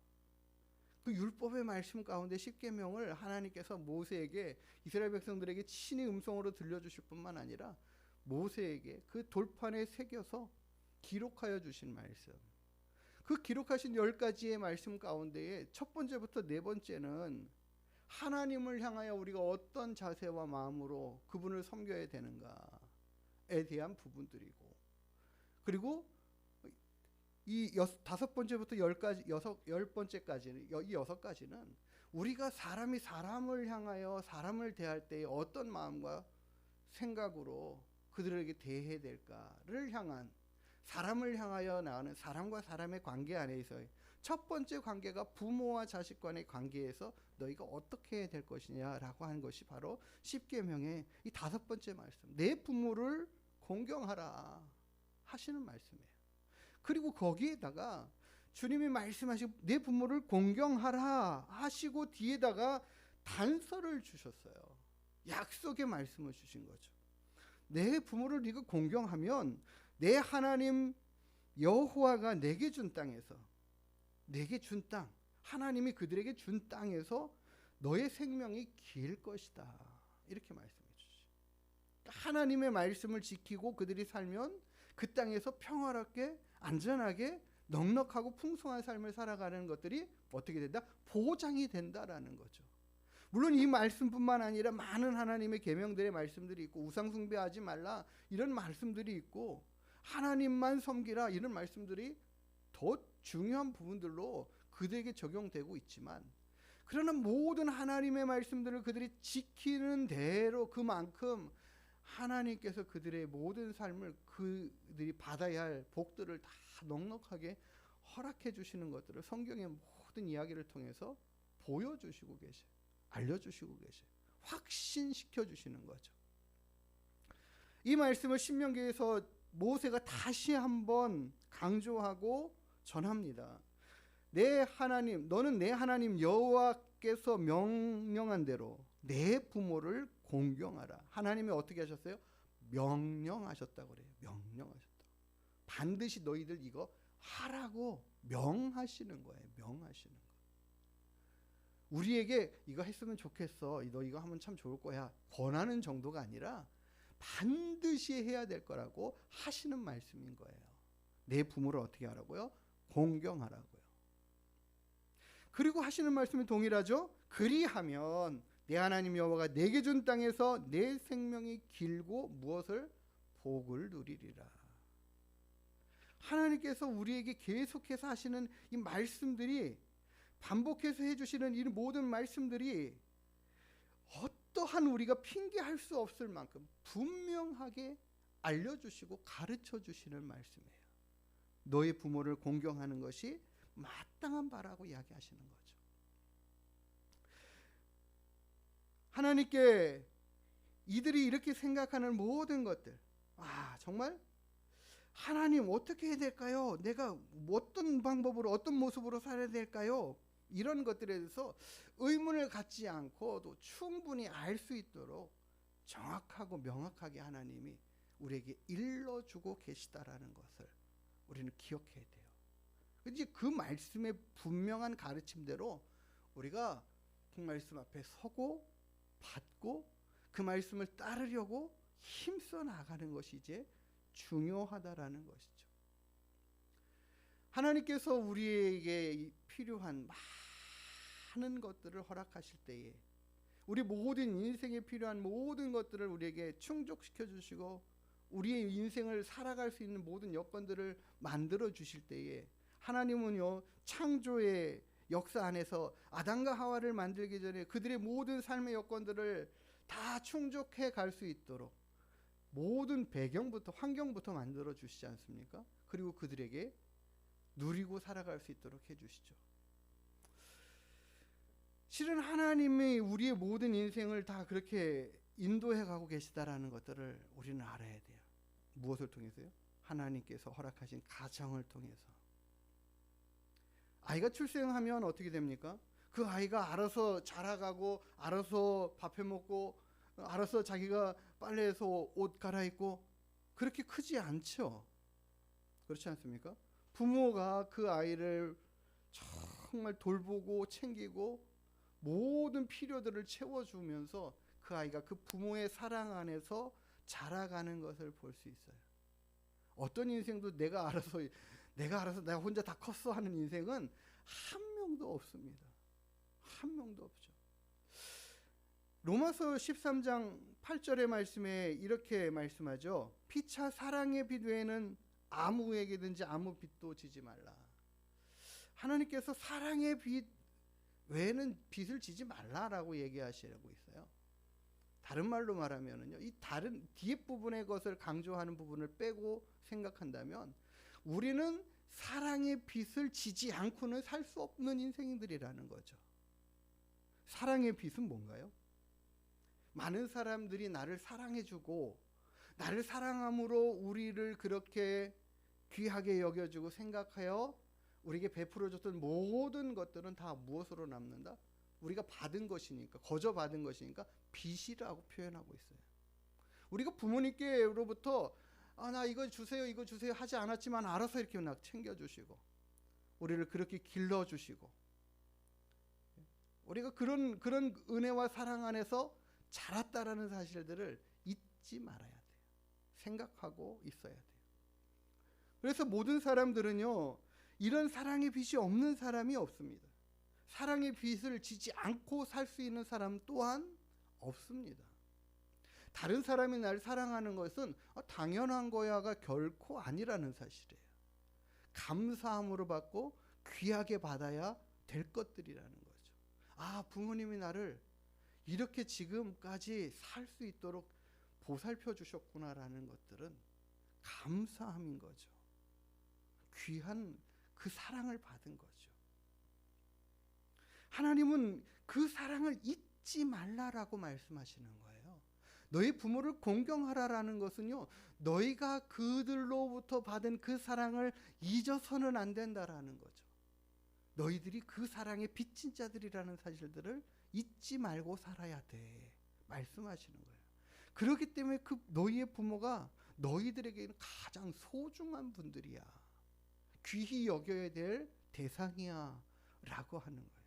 그 율법의 말씀 가운데 십계명을 하나님께서 모세에게, 이스라엘 백성들에게 친히 음성으로 들려주실 뿐만 아니라 모세에게 그 돌판에 새겨서 기록하여 주신 말씀, 그 기록하신 10가지의 말씀 가운데에 첫 번째부터 네 번째는 하나님을 향하여 우리가 어떤 자세와 마음으로 그분을 섬겨야 되는가에 대한 부분들이고, 그리고 이 다섯 번째부터 열 번째까지는, 이 6가지는 우리가 사람이 사람을 향하여 사람을 대할 때 어떤 마음과 생각으로 그들에게 대해야 될까를 향한, 사람을 향하여 나가는 사람과 사람의 관계 안에서의 첫 번째 관계가 부모와 자식 간의 관계에서 너희가 어떻게 해야 될 것이냐라고 하는 것이 바로 십계명의 이 5번째 말씀, 내 부모를 공경하라 하시는 말씀이에요. 그리고 거기에다가 주님이 말씀하시고 내 부모를 공경하라 하시고 뒤에다가 단서를 주셨어요. 약속의 말씀을 주신 거죠. 내 부모를 네가 공경하면 내 하나님 여호와가 내게 준 땅에서, 내게 준 땅, 하나님이 그들에게 준 땅에서 너의 생명이 길 것이다, 이렇게 말씀해 주시죠. 하나님의 말씀을 지키고 그들이 살면 그 땅에서 평화롭게 안전하게 넉넉하고 풍성한 삶을 살아가는 것들이 어떻게 된다? 보장이 된다라는 거죠. 물론 이 말씀뿐만 아니라 많은 하나님의 계명들의 말씀들이 있고, 우상 숭배하지 말라 이런 말씀들이 있고, 하나님만 섬기라 이런 말씀들이 더 중요한 부분들로 그들에게 적용되고 있지만, 그러나 모든 하나님의 말씀들을 그들이 지키는 대로 그만큼 하나님께서 그들의 모든 삶을 그들이 받아야 할 복들을 다 넉넉하게 허락해 주시는 것들을 성경의 모든 이야기를 통해서 보여주시고 계셔요. 알려주시고 계셔요. 확신시켜 주시는 거죠. 이 말씀을 신명기에서 모세가 다시 한번 강조하고 전합니다. 내 하나님, 너는 내 하나님 여호와께서 명령한 대로 내 부모를 공경하라. 하나님이 어떻게 하셨어요? 명령하셨다고 그래요. 명령하셨다. 반드시 너희들 이거 하라고 명하시는 거예요. 명하시는 거. 우리에게 이거 했으면 좋겠어. 너 이거 하면 참 좋을 거야. 권하는 정도가 아니라 반드시 해야 될 거라고 하시는 말씀인 거예요. 내 부모를 어떻게 하라고요? 공경하라고요. 그리고 하시는 말씀이 동일하죠. 그리하면 내 하나님 여호와가 내게 준 땅에서 내 생명이 길고 무엇을? 복을 누리리라. 하나님께서 우리에게 계속해서 하시는 이 말씀들이, 반복해서 해주시는 이 모든 말씀들이 어떠한 우리가 핑계할 수 없을 만큼 분명하게 알려주시고 가르쳐주시는 말씀이에요. 너의 부모를 공경하는 것이 마땅한 바라고 이야기하시는 거죠. 하나님께 이들이 이렇게 생각하는 모든 것들, 정말 하나님 어떻게 해야 될까요? 내가 어떤 방법으로, 어떤 모습으로 살아야 될까요? 이런 것들에 대해서 의문을 갖지 않고도 충분히 알 수 있도록 정확하고 명확하게 하나님이 우리에게 일러주고 계시다라는 것을 우리는 기억해야 돼요. 이제 그 말씀의 분명한 가르침대로 우리가 그 말씀 앞에 서고 받고 그 말씀을 따르려고 힘써 나가는 것이 이제 중요하다라는 것이죠. 하나님께서 우리에게 필요한 많은 것들을 허락하실 때에 우리 모든 인생에 필요한 모든 것들을 우리에게 충족시켜 주시고 우리의 인생을 살아갈 수 있는 모든 여건들을 만들어 주실 때에 하나님은요, 창조의 역사 안에서 아담과 하와를 만들기 전에 그들의 모든 삶의 여건들을 다 충족해 갈 수 있도록 모든 배경부터, 환경부터 만들어 주시지 않습니까? 그리고 그들에게 누리고 살아갈 수 있도록 해주시죠. 실은 하나님이 우리의 모든 인생을 다 그렇게 인도해 가고 계시다라는 것들을 우리는 알아야 돼요. 무엇을 통해서요? 하나님께서 허락하신 가정을 통해서. 아이가 출생하면 어떻게 됩니까? 그 아이가 알아서 자라가고 알아서 밥해 먹고 알아서 자기가 빨래해서 옷 갈아입고 그렇게 크지 않죠. 그렇지 않습니까? 부모가 그 아이를 정말 돌보고 챙기고 모든 필요들을 채워주면서 그 아이가 그 부모의 사랑 안에서 자라가는 것을 볼 수 있어요. 어떤 인생도 내가 알아서 내가 혼자 다 컸어 하는 인생은 한 명도 없습니다. 한 명도 없죠. 로마서 13장 8절의 말씀에 이렇게 말씀하죠. 피차 사랑의 빚 외에는 아무에게든지 아무 빚도 지지 말라. 하나님께서 사랑의 빚 외에는 빚을 지지 말라라고 얘기하시고 있어요. 다른 말로 말하면은요, 이 다른 뒤에 부분의 것을 강조하는 부분을 빼고 생각한다면 우리는 사랑의 빚을 지지 않고는 살 수 없는 인생들이라는 거죠. 사랑의 빚은 뭔가요? 많은 사람들이 나를 사랑해주고 나를 사랑함으로 우리를 그렇게 귀하게 여겨주고 생각하여 우리에게 베풀어줬던 모든 것들은 다 무엇으로 남는다? 우리가 받은 것이니까, 거저 받은 것이니까 빚이라고 표현하고 있어요. 우리가 부모님께로부터 나 이거 주세요 하지 않았지만 알아서 이렇게 막 챙겨주시고 우리를 그렇게 길러주시고 우리가 그런 은혜와 사랑 안에서 자랐다라는 사실들을 잊지 말아야 돼요. 생각하고 있어야 돼요. 그래서 모든 사람들은요, 이런 사랑의 빚이 없는 사람이 없습니다. 사랑의 빚을 지지 않고 살 수 있는 사람 또한 없습니다. 다른 사람이 날 사랑하는 것은 당연한 거야가 결코 아니라는 사실이에요. 감사함으로 받고 귀하게 받아야 될 것들이라는 거죠. 부모님이 나를 이렇게 지금까지 살 수 있도록 보살펴 주셨구나라는 것들은 감사함인 거죠. 귀한 그 사랑을 받은 거죠. 하나님은 그 사랑을 잊지 잊지 말라라고 말씀하시는 거예요. 너희 부모를 공경하라라는 것은요, 너희가 그들로부터 받은 그 사랑을 잊어서는 안 된다라는 거죠. 너희들이 그 사랑의 빚진 자들이라는 사실들을 잊지 말고 살아야 돼 말씀하시는 거예요. 그렇기 때문에 그 너희의 부모가 너희들에게는 가장 소중한 분들이야, 귀히 여겨야 될 대상이야 라고 하는 거예요.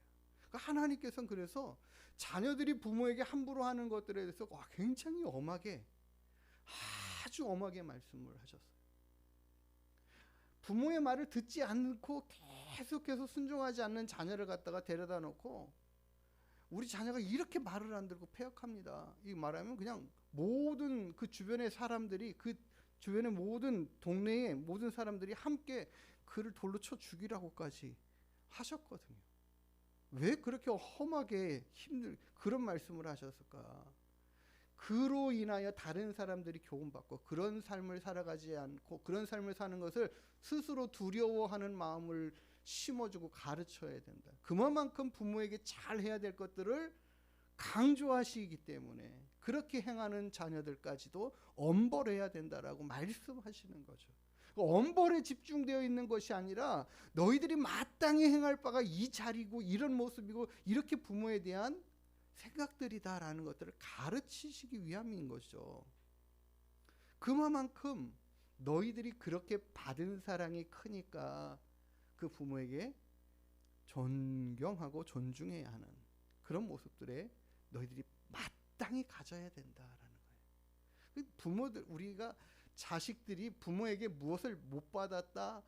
그러니까 하나님께서는 그래서 자녀들이 부모에게 함부로 하는 것들에 대해서 굉장히 엄하게, 아주 엄하게 말씀을 하셨어요. 부모의 말을 듣지 않고 계속해서 순종하지 않는 자녀를 갖다가 데려다 놓고 우리 자녀가 이렇게 말을 안 들고 폐역합니다. 이 말하면 그냥 모든 그 주변의 사람들이, 그 주변의 모든 동네의 모든 사람들이 함께 그를 돌로 쳐 죽이라고까지 하셨거든요. 왜 그렇게 험하게 그런 말씀을 하셨을까? 그로 인하여 다른 사람들이 교훈받고 그런 삶을 살아가지 않고 그런 삶을 사는 것을 스스로 두려워하는 마음을 심어주고 가르쳐야 된다. 그만큼 부모에게 잘해야 될 것들을 강조하시기 때문에 그렇게 행하는 자녀들까지도 엄벌해야 된다라고 말씀하시는 거죠. 엄벌에 집중되어 있는 것이 아니라 너희들이 마땅히 행할 바가 이 자리고 이런 모습이고 이렇게 부모에 대한 생각들이다라는 것들을 가르치시기 위함인 것이죠. 그만큼 너희들이 그렇게 받은 사랑이 크니까 그 부모에게 존경하고 존중해야 하는 그런 모습들에 너희들이 마땅히 가져야 된다라는 거예요. 부모들, 우리가 자식들이 부모에게 무엇을 못 받았다,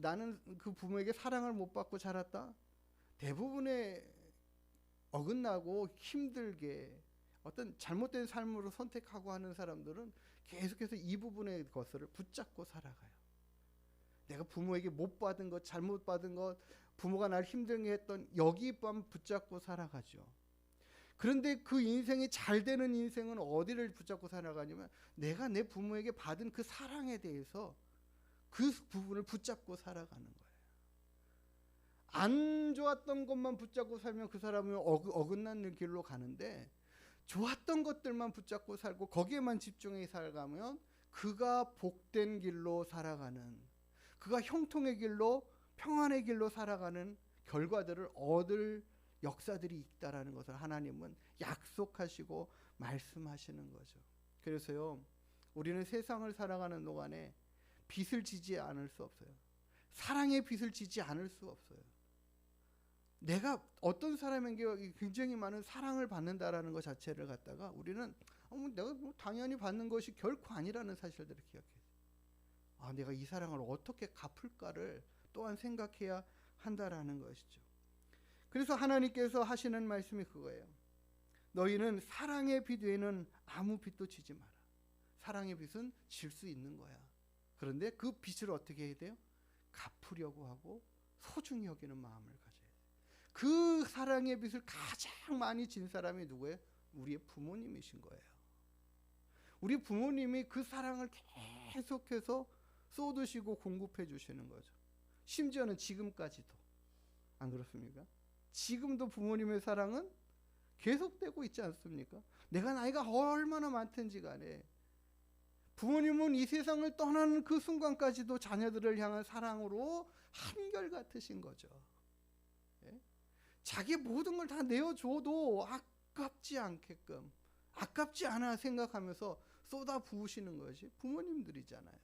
나는 그 부모에게 사랑을 못 받고 자랐다, 대부분의 어긋나고 힘들게 어떤 잘못된 삶으로 선택하고 하는 사람들은 계속해서 이 부분의 것을 붙잡고 살아가요. 내가 부모에게 못 받은 것, 잘못 받은 것, 부모가 날 힘들게 했던 여기만 붙잡고 살아가죠. 그런데 그 인생이 잘 되는 인생은 어디를 붙잡고 살아가냐면 내가 내 부모에게 받은 그 사랑에 대해서 그 부분을 붙잡고 살아가는 거예요. 안 좋았던 것만 붙잡고 살면 그 사람은 어긋난 길로 가는데 좋았던 것들만 붙잡고 살고 거기에만 집중해 살아가면 그가 복된 길로 살아가는, 그가 형통의 길로, 평안의 길로 살아가는 결과들을 얻을 역사들이 있다라는 것을 하나님은 약속하시고 말씀하시는 거죠. 그래서요, 우리는 세상을 살아가는 동안에 빚을 지지 않을 수 없어요. 사랑의 빚을 지지 않을 수 없어요. 내가 어떤 사람에게 굉장히 많은 사랑을 받는다라는 것 자체를 갖다가 우리는 내가 당연히 받는 것이 결코 아니라는 사실들을 기억해요. 내가 이 사랑을 어떻게 갚을까를 또한 생각해야 한다라는 것이죠. 그래서 하나님께서 하시는 말씀이 그거예요. 너희는 사랑의 빚 외에는 아무 빚도 지지 마라. 사랑의 빚은 질 수 있는 거야. 그런데 그 빚을 어떻게 해야 돼요? 갚으려고 하고 소중히 여기는 마음을 가져야 돼요. 그 사랑의 빚을 가장 많이 진 사람이 누구예요? 우리의 부모님이신 거예요. 우리 부모님이 그 사랑을 계속해서 쏟으시고 공급해 주시는 거죠. 심지어는 지금까지도. 안 그렇습니까? 지금도 부모님의 사랑은 계속되고 있지 않습니까? 내가 나이가 얼마나 많든지 간에 부모님은 이 세상을 떠나는 그 순간까지도 자녀들을 향한 사랑으로 한결같으신 거죠. 예? 자기 모든 걸 다 내어줘도 아깝지 않게끔, 아깝지 않아 생각하면서 쏟아 부으시는 것이 부모님들이잖아요.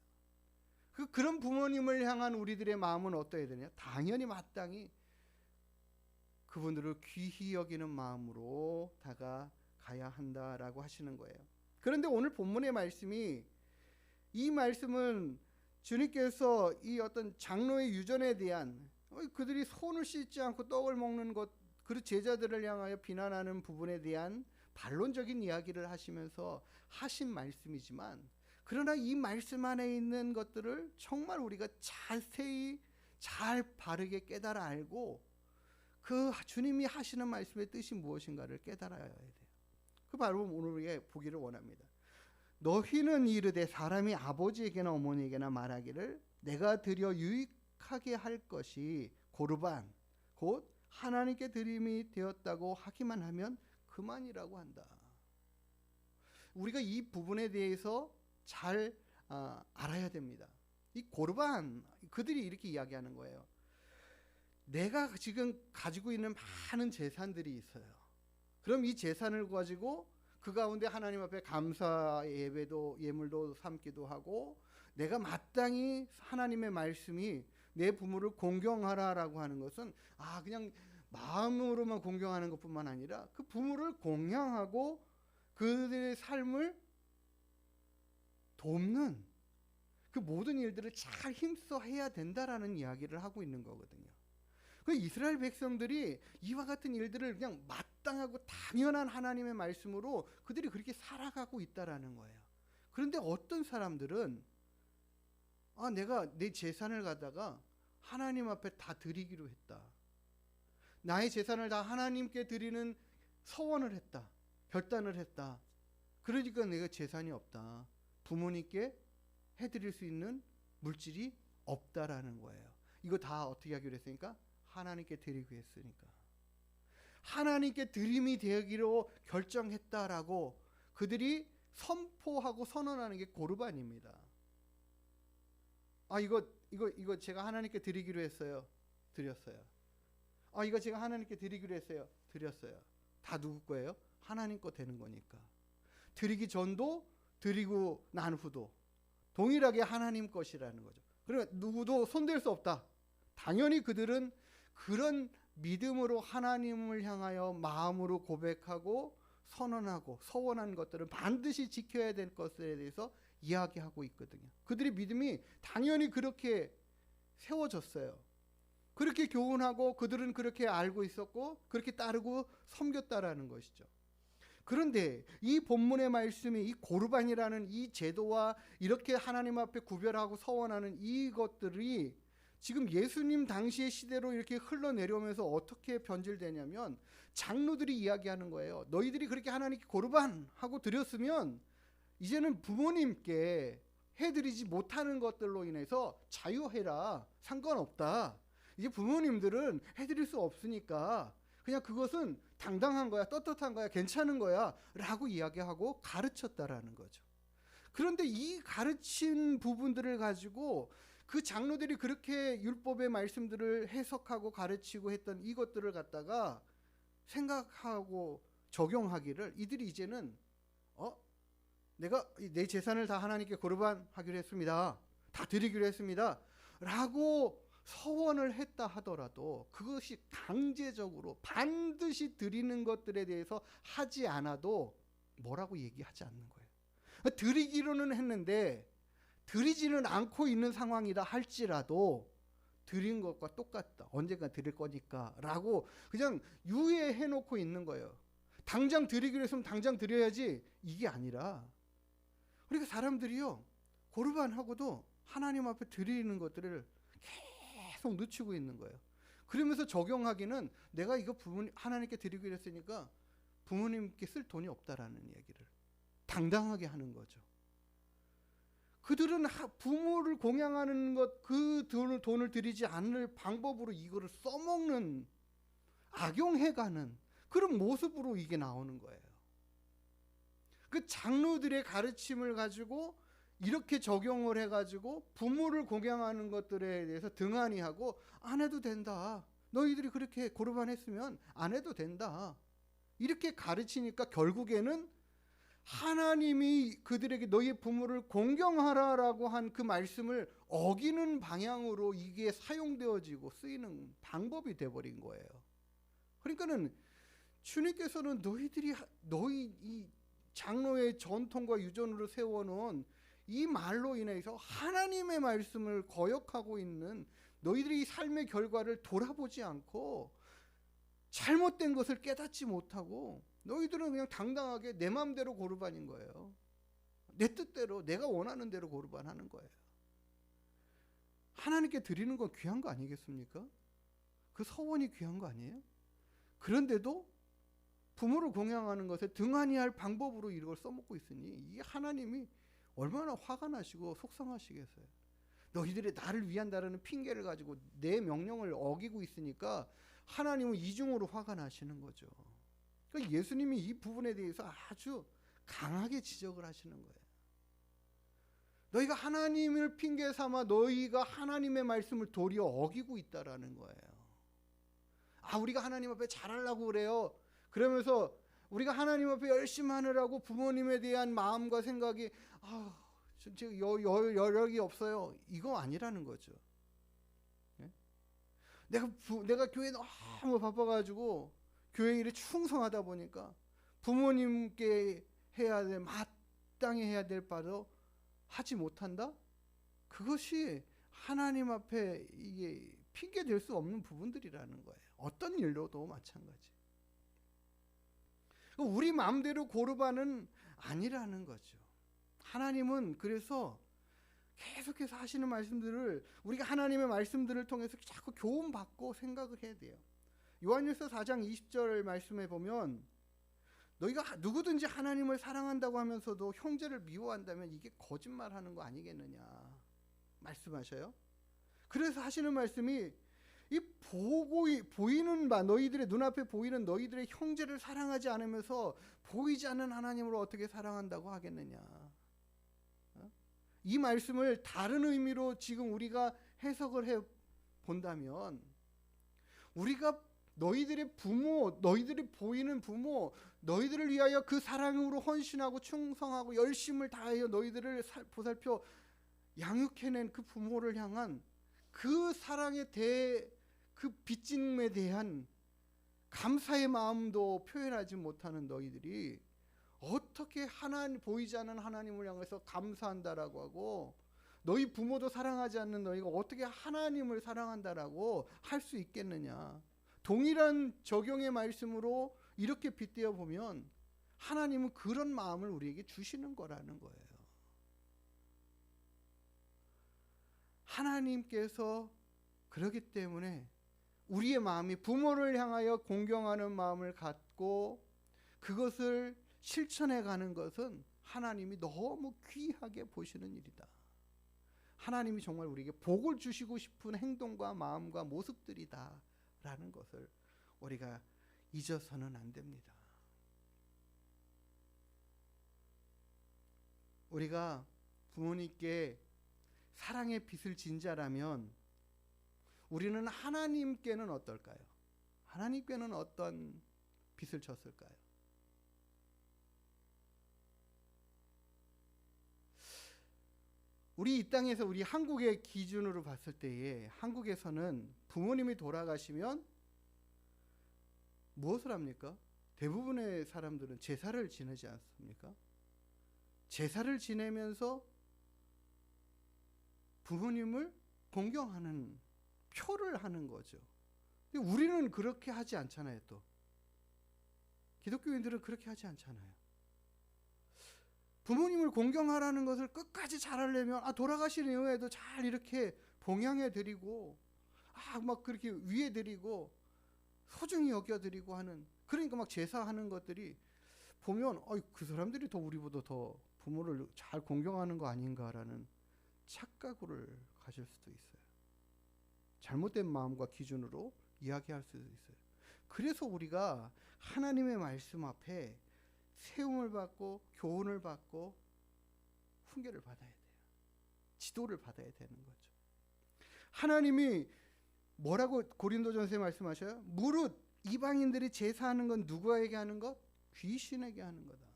그런 부모님을 향한 우리들의 마음은 어떠해야 되냐? 당연히 마땅히 그분들을 귀히 여기는 마음으로 다가가야 한다라고 하시는 거예요. 그런데 오늘 본문의 말씀이, 이 말씀은 주님께서 이 어떤 장로의 유전에 대한, 그들이 손을 씻지 않고 떡을 먹는 것, 그 제자들을 향하여 비난하는 부분에 대한 반론적인 이야기를 하시면서 하신 말씀이지만, 그러나 이 말씀 안에 있는 것들을 정말 우리가 자세히 잘 바르게 깨달아 알고 그 주님이 하시는 말씀의 뜻이 무엇인가를 깨달아야 돼요. 그 바로 오늘 우리가 보기를 원합니다. 너희는 이르되 사람이 아버지에게나 어머니에게나 말하기를 내가 드려 유익하게 할 것이 고르반 곧 하나님께 드림이 되었다고 하기만 하면 그 그만이라고 한다. 우리가 이 부분에 대해서 잘 알아야 됩니다. 이 고르반, 그들이 이렇게 이야기하는 거예요. 내가 지금 가지고 있는 많은 재산들이 있어요. 그럼 이 재산을 가지고 그 가운데 하나님 앞에 감사 예배도 예물도 삼기도 하고, 내가 마땅히 하나님의 말씀이 내 부모를 공경하라라고 하는 것은 그냥 마음으로만 공경하는 것뿐만 아니라 그 부모를 공경하고 그들의 삶을 돕는 그 모든 일들을 잘 힘써 해야 된다라는 이야기를 하고 있는 거거든요. 그 이스라엘 백성들이 이와 같은 일들을 그냥 마땅하고 당연한 하나님의 말씀으로 그들이 그렇게 살아가고 있다라는 거예요. 그런데 어떤 사람들은 내가 내 재산을 갖다가 하나님 앞에 다 드리기로 했다. 나의 재산을 다 하나님께 드리는 서원을 했다. 결단을 했다. 그러니까 내가 재산이 없다. 부모님께 해드릴 수 있는 물질이 없다라는 거예요. 이거 다 어떻게 하기로 했으니까? 하나님께 드리기로 했으니까. 하나님께 드림이 되기로 결정했다라고 그들이 선포하고 선언하는 게 고르반입니다. 이거 제가 하나님께 드리기로 했어요. 드렸어요. 이거 제가 하나님께 드리기로 했어요. 드렸어요. 다 누구 거예요? 하나님 거 되는 거니까. 드리기 전도 드리고 난 후도 동일하게 하나님 것이라는 거죠. 그러니까 누구도 손댈 수 없다. 당연히 그들은 그런 믿음으로 하나님을 향하여 마음으로 고백하고 선언하고 서원한 것들을 반드시 지켜야 될 것에 대해서 이야기하고 있거든요. 그들의 믿음이 당연히 그렇게 세워졌어요. 그렇게 교훈하고 그들은 그렇게 알고 있었고 그렇게 따르고 섬겼다라는 것이죠. 그런데 이 본문의 말씀이 이 고르반이라는 이 제도와 이렇게 하나님 앞에 구별하고 서원하는 이것들이 지금 예수님 당시의 시대로 이렇게 흘러내려오면서 어떻게 변질되냐면, 장로들이 이야기하는 거예요. 너희들이 그렇게 하나님께 고르반 하고 드렸으면 이제는 부모님께 해드리지 못하는 것들로 인해서 자유해라. 상관없다. 이제 부모님들은 해드릴 수 없으니까 그냥 그것은 당당한 거야, 떳떳한 거야, 괜찮은 거야 라고 이야기하고 가르쳤다라는 거죠. 그런데 이 가르친 부분들을 가지고 그 장로들이 그렇게 율법의 말씀들을 해석하고 가르치고 했던 이것들을 갖다가 생각하고 적용하기를 이들이 이제는 내가 내 재산을 다 하나님께 고르반하기로 했습니다. 다 드리기로 했습니다. 라고 서원을 했다 하더라도 그것이 강제적으로 반드시 드리는 것들에 대해서 하지 않아도 뭐라고 얘기하지 않는 거예요. 드리기로는 했는데 드리지는 않고 있는 상황이다 할지라도 드린 것과 똑같다. 언젠가 드릴 거니까 라고 그냥 유예해 놓고 있는 거예요. 당장 드리기로 했으면 당장 드려야지, 이게 아니라, 그러니까 사람들이요 고르반하고도 하나님 앞에 드리는 것들을 계속 늦추고 있는 거예요. 그러면서 적용하기는 내가 이거 하나님께 드리기로 했으니까 부모님께 쓸 돈이 없다라는 얘기를 당당하게 하는 거죠. 그들은 부모를 공양하는 것, 그 돈을 드리지 않을 방법으로 이거를 써먹는, 악용해가는 그런 모습으로 이게 나오는 거예요. 그 장로들의 가르침을 가지고 이렇게 적용을 해가지고 부모를 공양하는 것들에 대해서 등한히 하고 안 해도 된다. 너희들이 그렇게 고르반했으면 안 해도 된다. 이렇게 가르치니까 결국에는 하나님이 그들에게 너희의 부모를 공경하라라고 한 그 말씀을 어기는 방향으로 이게 사용되어지고 쓰이는 방법이 돼버린 거예요. 그러니까는 주님께서는 너희 이 장로의 전통과 유전으로 세워놓은 이 말로 인해서 하나님의 말씀을 거역하고 있는 너희들이 삶의 결과를 돌아보지 않고 잘못된 것을 깨닫지 못하고 너희들은 그냥 당당하게 내 마음대로 고르반인 거예요. 내 뜻대로 내가 원하는 대로 고르반하는 거예요. 하나님께 드리는 건 귀한 거 아니겠습니까? 그 서원이 귀한 거 아니에요? 그런데도 부모를 공양하는 것에 등한히 할 방법으로 이걸 써먹고 있으니 이 하나님이 얼마나 화가 나시고 속상하시겠어요. 너희들이 나를 위한다라는 핑계를 가지고 내 명령을 어기고 있으니까 하나님은 이중으로 화가 나시는 거죠. 그러니까 예수님이 이 부분에 대해서 아주 강하게 지적을 하시는 거예요. 너희가 하나님을 핑계 삼아 너희가 하나님의 말씀을 도리어 어기고 있다라는 거예요. 우리가 하나님 앞에 잘하려고 그래요. 그러면서 우리가 하나님 앞에 열심히 하느라고 부모님에 대한 마음과 생각이 지금 여력이 없어요. 이거 아니라는 거죠. 예? 내가 교회 너무 바빠가지고 교회 일에 충성하다 보니까 부모님께 해야 될 마땅히 해야 될 바도 하지 못한다? 그것이 하나님 앞에 이게 핑계 댈 수 없는 부분들이라는 거예요. 어떤 일로도 마찬가지. 우리 마음대로 고르바는 아니라는 거죠. 하나님은 그래서 계속해서 하시는 말씀들을 우리가 하나님의 말씀들을 통해서 자꾸 교훈받고 생각을 해야 돼요. 요한일서 4장 20절 말씀에 보면 너희가 누구든지 하나님을 사랑한다고 하면서도 형제를 미워한다면 이게 거짓말하는 거 아니겠느냐 말씀하셔요. 그래서 하시는 말씀이 이 보이는 바 너희들의 눈앞에 보이는 너희들의 형제를 사랑하지 않으면서 보이지 않는 하나님을 어떻게 사랑한다고 하겠느냐. 이 말씀을 다른 의미로 지금 우리가 해석을 해 본다면 우리가 너희들의 부모, 너희들이 보이는 부모, 너희들을 위하여 그 사랑으로 헌신하고 충성하고 열심을 다하여 너희들을 보살펴 양육해낸 그 부모를 향한 그 사랑에 그 빚짐에 대한 감사의 마음도 표현하지 못하는 너희들이 어떻게 보이지 않는 하나님을 향해서 감사한다라고 하고 너희 부모도 사랑하지 않는 너희가 어떻게 하나님을 사랑한다라고 할 수 있겠느냐. 동일한 적용의 말씀으로 이렇게 빗대어 보면 하나님은 그런 마음을 우리에게 주시는 거라는 거예요. 하나님께서 그렇기 때문에 우리의 마음이 부모를 향하여 공경하는 마음을 갖고 그것을 실천해 가는 것은 하나님이 너무 귀하게 보시는 일이다. 하나님이 정말 우리에게 복을 주시고 싶은 행동과 마음과 모습들이다 라는 것을 우리가 잊어서는 안 됩니다. 우리가 부모님께 사랑의 빚을 진 자라면 우리는 하나님께는 어떨까요? 하나님께는 어떤 빚을 졌을까요? 우리 이 땅에서 우리 한국의 기준으로 봤을 때에 한국에서는 부모님이 돌아가시면 무엇을 합니까? 대부분의 사람들은 제사를 지내지 않습니까? 제사를 지내면서 부모님을 공경하는 표를 하는 거죠. 근데 우리는 그렇게 하지 않잖아요. 또 기독교인들은 그렇게 하지 않잖아요. 부모님을 공경하라는 것을 끝까지 잘하려면 돌아가신 이후에도 잘 이렇게 봉양해 드리고 막 그렇게 위해 드리고 소중히 여겨 드리고 하는, 그러니까 막 제사하는 것들이 보면 그 사람들이 더 우리보다 더 부모를 잘 공경하는 거 아닌가라는 착각을 가질 수도 있어요. 잘못된 마음과 기준으로 이야기할 수도 있어요. 그래서 우리가 하나님의 말씀 앞에 세움을 받고 교훈을 받고 훈계를 받아야 돼요. 지도를 받아야 되는 거죠. 하나님이 뭐라고 고린도전서에 말씀하셔요? 무릇 이방인들이 제사하는 건 누구에게 하는 것? 귀신에게 하는 거다.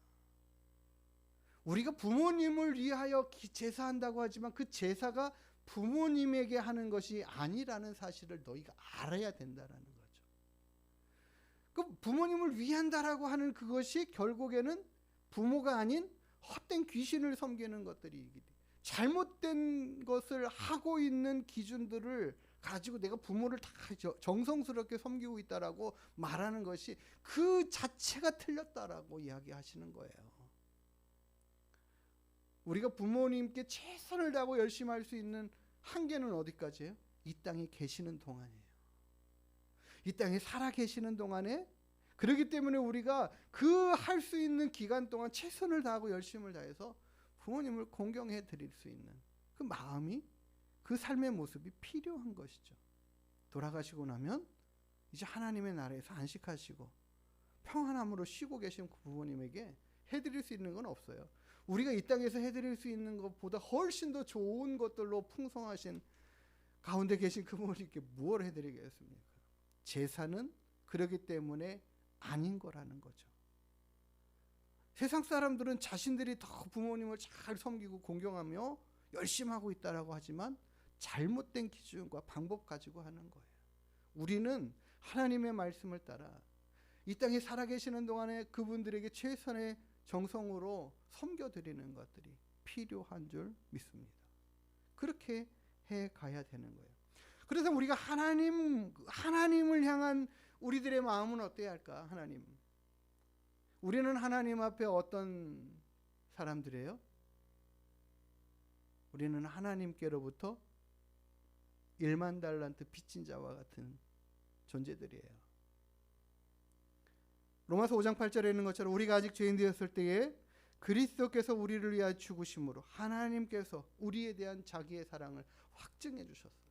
우리가 부모님을 위하여 제사한다고 하지만 그 제사가 부모님에게 하는 것이 아니라는 사실을 너희가 알아야 된다라는 거죠. 그 부모님을 위한다라고 하는 그것이 결국에는 부모가 아닌 헛된 귀신을 섬기는 것들이, 잘못된 것을 하고 있는 기준들을 가지고 내가 부모를 다 정성스럽게 섬기고 있다라고 말하는 것이 그 자체가 틀렸다라고 이야기하시는 거예요. 우리가 부모님께 최선을 다하고 열심히 할 수 있는 한계는 어디까지예요? 이 땅에 계시는 동안이에요. 이 땅에 살아 계시는 동안에, 그렇기 때문에 우리가 그 할 수 있는 기간 동안 최선을 다하고 열심을 다해서 부모님을 공경해 드릴 수 있는 그 마음이, 그 삶의 모습이 필요한 것이죠. 돌아가시고 나면 이제 하나님의 나라에서 안식하시고 평안함으로 쉬고 계신 그 부모님에게 해드릴 수 있는 건 없어요. 우리가 이 땅에서 해드릴 수 있는 것보다 훨씬 더 좋은 것들로 풍성하신 가운데 계신 그 부모님께 무엇을 해드리겠습니까? 제사는 그러기 때문에 아닌 거라는 거죠. 세상 사람들은 자신들이 더 부모님을 잘 섬기고 공경하며 열심히 하고 있다라고 하지만 잘못된 기준과 방법 가지고 하는 거예요. 우리는 하나님의 말씀을 따라 이 땅에 살아계시는 동안에 그분들에게 최선의 정성으로 섬겨드리는 것들이 필요한 줄 믿습니다. 그렇게 해 가야 되는 거예요. 그래서 우리가 하나님을 향한 우리들의 마음은 어때야 할까? 우리는 하나님 앞에 어떤 사람들이에요? 우리는 하나님께로부터 1만 달란트 빚진 자와 같은 존재들이에요. 로마서 5장 8절에 있는 것처럼 우리가 아직 죄인 되었을 때에 그리스도께서 우리를 위하여 죽으심으로 하나님께서 우리에 대한 자기의 사랑을 확증해 주셨어요.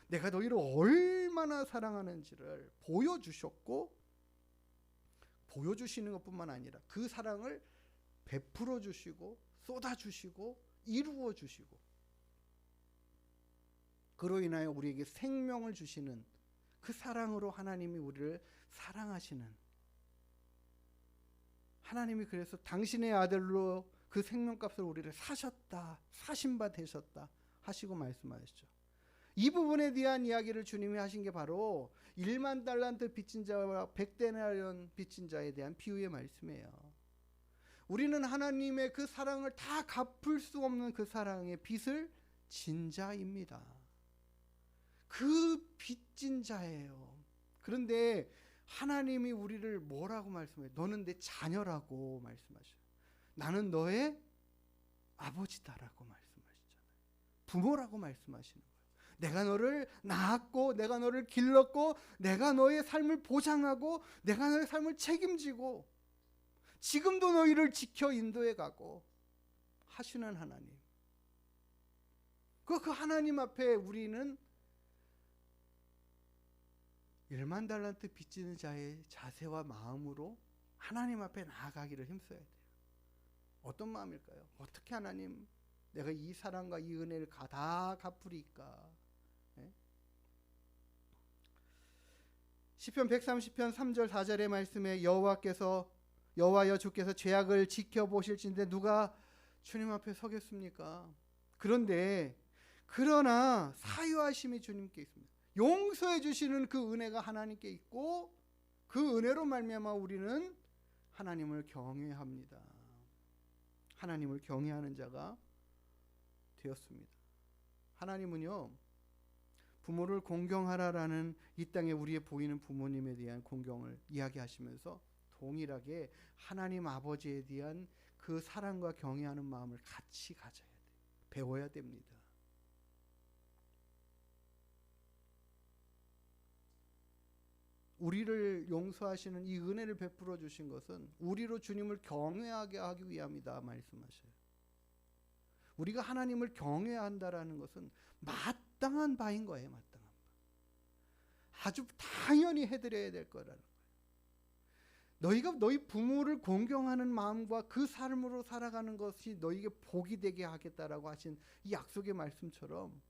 내가 너희를 얼마나 사랑하는지를 보여주셨고, 보여주시는 것뿐만 아니라 그 사랑을 베풀어 주시고 쏟아주시고 이루어 주시고, 그로 인하여 우리에게 생명을 주시는 그 사랑으로 하나님이 우리를 사랑하시는, 하나님이 그래서 당신의 아들로 그 생명값을 우리를 사셨다, 사신 바 되셨다 하시고 말씀하셨죠. 이 부분에 대한 이야기를 주님이 하신 게 바로 1만 달란트 빚진 자와 100데나리온 빚진 자에 대한 비유의 말씀이에요. 우리는 하나님의 그 사랑을 다 갚을 수 없는 그 사랑의 빚을 진 자입니다. 그 빚진 자예요. 그런데 하나님이 우리를 뭐라고 말씀해요? 너는 내 자녀라고 말씀하셔요. 나는 너의 아버지다라고 말씀하시잖아요. 부모라고 말씀하시는 거예요. 내가 너를 낳았고, 내가 너를 길렀고, 내가 너의 삶을 보장하고, 내가 너의 삶을 책임지고, 지금도 너희를 지켜 인도해 가고 하시는 하나님. 그 하나님 앞에 우리는 1만 달란트 빚지는 자의 자세와 마음으로 하나님 앞에 나아가기를 힘써야 돼요. 어떤 마음일까요? 어떻게 하나님, 내가 이 사랑과 이 은혜를 다 갚으리까? 네? 시편 130편 3절 4절의 말씀에 여호와여 주께서 죄악을 지켜보실진데 누가 주님 앞에 서겠습니까? 그러나 사유하심이 주님께 있습니다. 용서해 주시는 그 은혜가 하나님께 있고, 그 은혜로 말미암아 우리는 하나님을 경외합니다. 하나님을 경외하는 자가 되었습니다. 하나님은요, 부모를 공경하라라는 이 땅에 우리의 보이는 부모님에 대한 공경을 이야기하시면서 동일하게 하나님 아버지에 대한 그 사랑과 경외하는 마음을 같이 가져야 돼요. 배워야 됩니다. 우리를 용서하시는 이 은혜를 베풀어 주신 것은 우리로 주님을 경외하게 하기 위함이다 말씀하셔요. 우리가 하나님을 경외한다라는 것은 마땅한 바인 거예요. 마땅한 바. 아주 당연히 해드려야 될 거라는 거예요. 너희가 너희 부모를 공경하는 마음과 그 삶으로 살아가는 것이 너희에게 복이 되게 하겠다라고 하신 이 약속의 말씀처럼,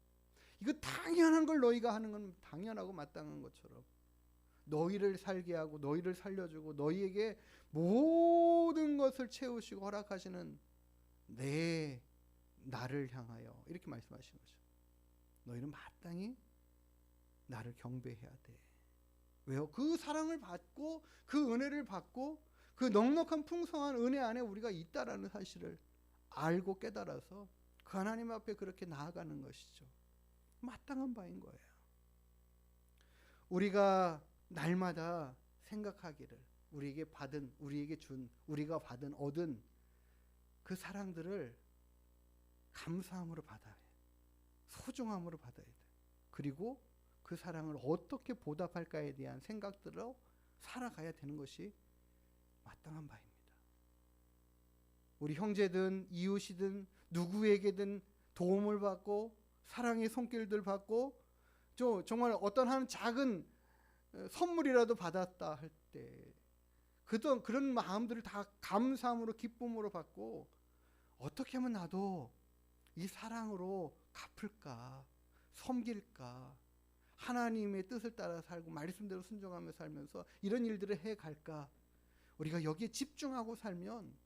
이거 당연한 걸 너희가 하는 건 당연하고 마땅한 것처럼 너희를 살게 하고 너희를 살려주고 너희에게 모든 것을 채우시고 허락하시는 나를 향하여 이렇게 말씀하시는 거죠. 너희는 마땅히 나를 경배해야 돼. 왜요? 그 사랑을 받고 그 은혜를 받고 그 넉넉한 풍성한 은혜 안에 우리가 있다라는 사실을 알고 깨달아서 그 하나님 앞에 그렇게 나아가는 것이죠. 마땅한 바인 거예요. 우리가 날마다 생각하기를 우리에게 받은, 우리에게 준, 우리가 받은, 얻은 그 사랑들을 감사함으로 받아야 해. 소중함으로 받아야 돼. 그리고 그 사랑을 어떻게 보답할까에 대한 생각들로 살아가야 되는 것이 마땅한 바입니다. 우리 형제든 이웃이든 누구에게든 도움을 받고 사랑의 손길들 받고 정말 어떤 한 작은 선물이라도 받았다 할 때 그런 마음들을 다 감사함으로 기쁨으로 받고 어떻게 하면 나도 이 사랑으로 갚을까, 섬길까, 하나님의 뜻을 따라 살고 말씀대로 순종하며 살면서 이런 일들을 해갈까. 우리가 여기에 집중하고 살면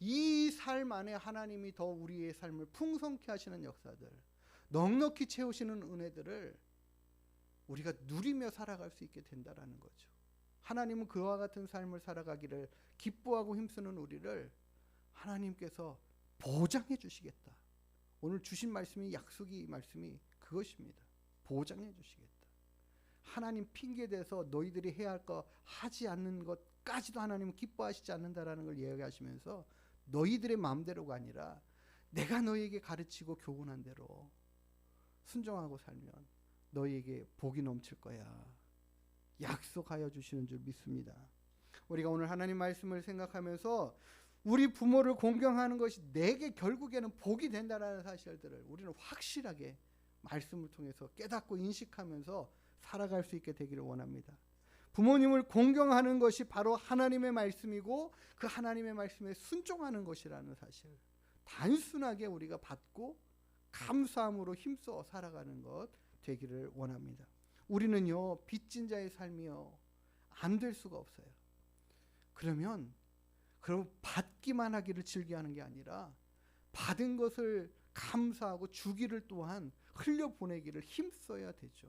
이 삶 안에 하나님이 더 우리의 삶을 풍성케 하시는 역사들, 넉넉히 채우시는 은혜들을 우리가 누리며 살아갈 수 있게 된다라는 거죠. 하나님은 그와 같은 삶을 살아가기를 기뻐하고 힘쓰는 우리를 하나님께서 보장해 주시겠다. 오늘 주신 말씀이 말씀이 그것입니다. 보장해 주시겠다. 하나님 핑계 대서 너희들이 해야 할 거 하지 않는 것까지도 하나님은 기뻐하시지 않는다라는 걸 이야기하시면서 너희들의 마음대로가 아니라 내가 너희에게 가르치고 교훈한 대로 순종하고 살면 너희에게 복이 넘칠 거야. 약속하여 주시는 줄 믿습니다. 우리가 오늘 하나님 말씀을 생각하면서 우리 부모를 공경하는 것이 내게 결국에는 복이 된다는 사실들을 우리는 확실하게 말씀을 통해서 깨닫고 인식하면서 살아갈 수 있게 되기를 원합니다. 부모님을 공경하는 것이 바로 하나님의 말씀이고 그 하나님의 말씀에 순종하는 것이라는 사실, 단순하게 우리가 받고 감사함으로 힘써 살아가는 것 되기를 원합니다. 우리는요, 빚진 자의 삶이요 안 될 수가 없어요. 그럼 받기만 하기를 즐겨하는 게 아니라 받은 것을 감사하고 주기를 또한 흘려보내기를 힘써야 되죠.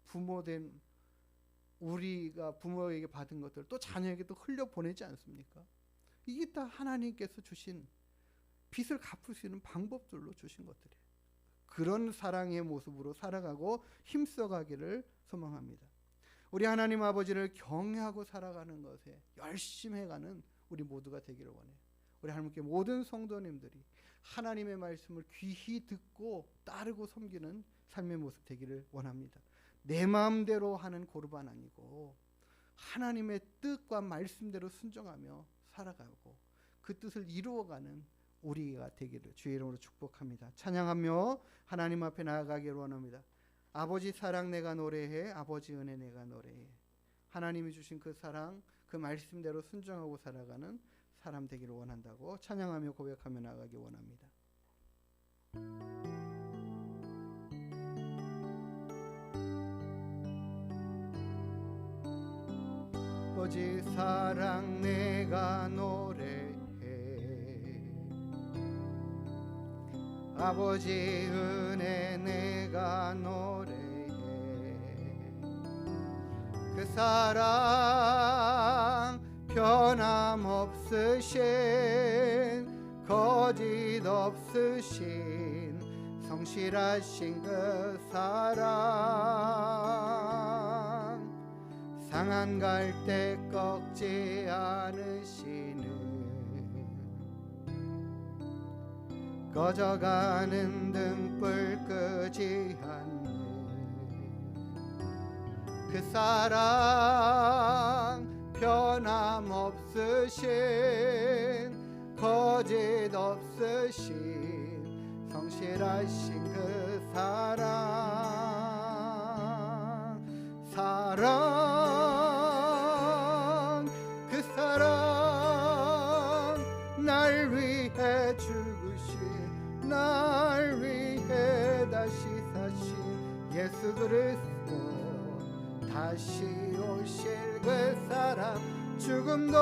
부모된 우리가 부모에게 받은 것들 또 자녀에게 또 흘려보내지 않습니까? 이게 다 하나님께서 주신 빚을 갚을 수 있는 방법들로 주신 것들이에요. 그런 사랑의 모습으로 살아가고 힘써가기를 소망합니다. 우리 하나님 아버지를 경외하고 살아가는 것에 열심히 해가는 우리 모두가 되기를 원해요. 우리 하나님께 모든 성도님들이 하나님의 말씀을 귀히 듣고 따르고 섬기는 삶의 모습 되기를 원합니다. 내 마음대로 하는 고르반 아니고 하나님의 뜻과 말씀대로 순종하며 살아가고 그 뜻을 이루어가는 우리가 되기를 주의 이름으로 축복합니다. 찬양하며 하나님 앞에 나아가기를 원합니다. 아버지 사랑 내가 노래해, 아버지 은혜 내가 노래해. 하나님이 주신 그 사랑, 그 말씀대로 순종하고 살아가는 사람 되기를 원한다고 찬양하며 고백하며 나아가기 원합니다. 아버지 사랑 내가 노래해, 아버지 은혜 내가 노래해. 그 사랑 변함없으신 거짓 없으신 성실하신 그 사랑, 상한 갈 때 꺾지 않으시는 꺼져가는 등불 끄지 않는 그 사랑 변함없으신 거짓 없으신 성실하신 그 사랑 그 사랑 날 위해 죽으신 날 위해 다시 사신 예수 그리스도 다시 오실 그 사랑, 죽음도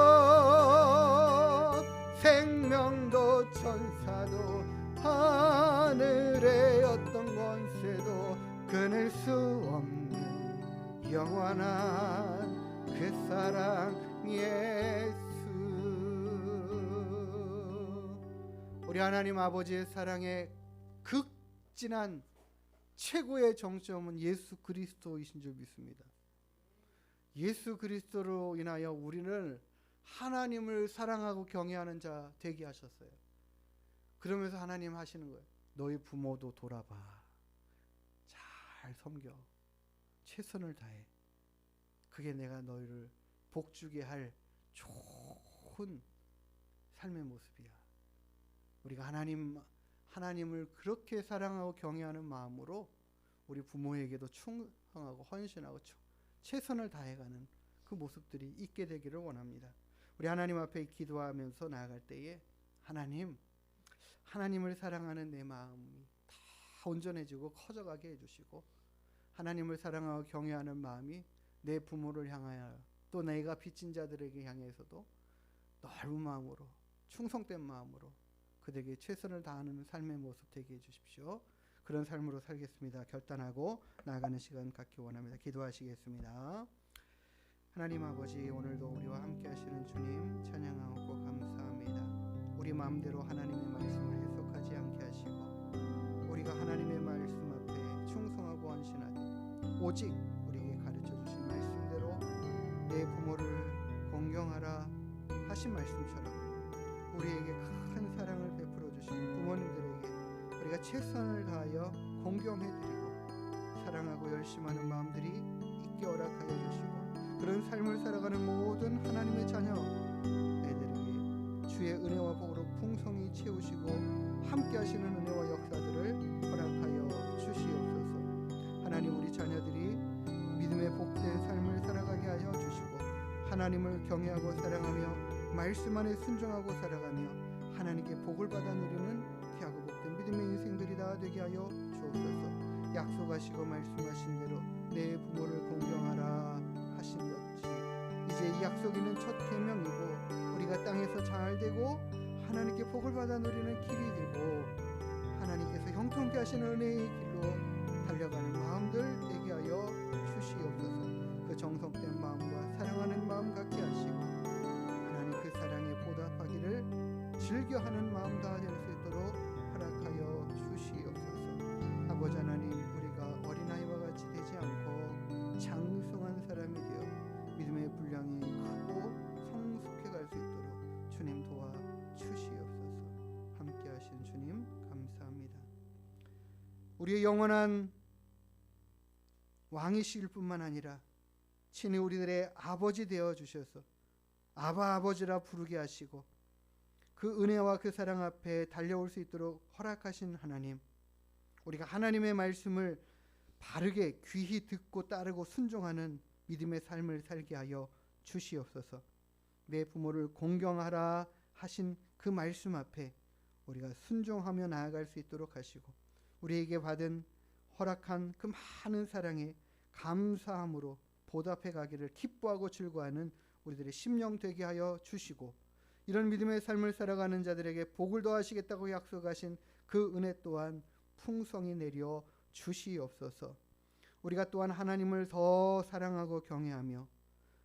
생명도 천사도 하늘의 어떤 권세도 끊을 수 없는 영원한 그 사랑 예수. 우리 하나님 아버지의 사랑의 극진한 최고의 정점은 예수 그리스도이신 줄 믿습니다. 예수 그리스도로 인하여 우리를 하나님을 사랑하고 경외하는 자 되게 하셨어요. 그러면서 하나님 하시는 거예요. 너희 부모도 돌아봐. 잘 섬겨. 최선을 다해. 그게 내가 너희를 복주게 할 좋은 삶의 모습이야. 우리가 하나님을 그렇게 사랑하고 경외하는 마음으로 우리 부모에게도 충성하고 헌신하고 최선을 다해가는 그 모습들이 있게 되기를 원합니다. 우리 하나님 앞에 기도하면서 나아갈 때에 하나님을 사랑하는 내 마음이 다 온전해지고 커져가게 해주시고, 하나님을 사랑하고 경외하는 마음이 내 부모를 향하여 또 내가 빚진 자들에게 향해서도 넓은 마음으로, 충성된 마음으로 그들에게 최선을 다하는 삶의 모습 되게 해주십시오. 그런 삶으로 살겠습니다. 결단하고 나아가는 시간 갖기 원합니다. 기도하시겠습니다. 하나님 아버지, 오늘도 우리와 함께 하시는 주님 찬양하고 감사합니다. 우리 마음대로 하나님의 말씀을 해석하지 않게 하시고, 우리가 하나님의 말씀 앞에 충성하고 헌신하되 오직 우리에게 가르쳐 주신 말씀대로 내 부모를 공경하라 하신 말씀처럼 우리에게 큰 사랑을 베풀어 주신 부모님들에게 우리가 최선을 다하여 공경해드리고 사랑하고 열심하는 마음들이 있게 허락하여 주시고, 그런 삶을 살아가는 모든 하나님의 자녀 애들에게 주의 은혜와 복으로 풍성히 채우시고 함께 하시는 은혜와 역사들을 허락하여 주시옵소서. 하나님, 우리 자녀들이 믿음의 복된 삶을 살아가게 하여 주시고, 하나님을 경외하고 사랑하며 말씀 안에 순종하고 살아가며 하나님께 복을 받아 누리는 귀하고 복된 믿음의 인생들이 다 되게 하여 주옵소서. 약속하시고 말씀하신 대로 내 부모를 공경하라 하신 것이 이제 이 약속 있는 첫 계명이고, 우리가 땅에서 잘 되고 하나님께 복을 받아 누리는 길이 되고 하나님께서 형통케 하시는 은혜의 길로 달려가는 마음들 되게 하여 주시옵소서. 그 정성된 마음과 사랑하는 마음 갖게 하시고, 하나님 그 사랑에 보답하기를 즐겨하는 마음 다 될 수 있도록 허락하여 주시옵소서. 아버지 하나님, 우리가 어린아이와 같이 되지 않고 장성한 사람이 되어 믿음의 분량이 크고 성숙해 갈 수 있도록 주님 도와 주시옵소서. 함께 하신 주님 감사합니다. 우리의 영원한 왕이실 뿐만 아니라 친히 우리들의 아버지 되어 주셔서 아바 아버지라 부르게 하시고, 그 은혜와 그 사랑 앞에 달려올 수 있도록 허락하신 하나님, 우리가 하나님의 말씀을 바르게 귀히 듣고 따르고 순종하는 믿음의 삶을 살게 하여 주시옵소서. 내 부모를 공경하라 하신 그 말씀 앞에 우리가 순종하며 나아갈 수 있도록 하시고, 우리에게 받은 허락한 그 많은 사랑에 감사함으로 보답해 가기를 기뻐하고 즐거워하는 우리들의 심령 되게 하여 주시고, 이런 믿음의 삶을 살아가는 자들에게 복을 더하시겠다고 약속하신 그 은혜 또한 풍성히 내려 주시옵소서. 우리가 또한 하나님을 더 사랑하고 경외하며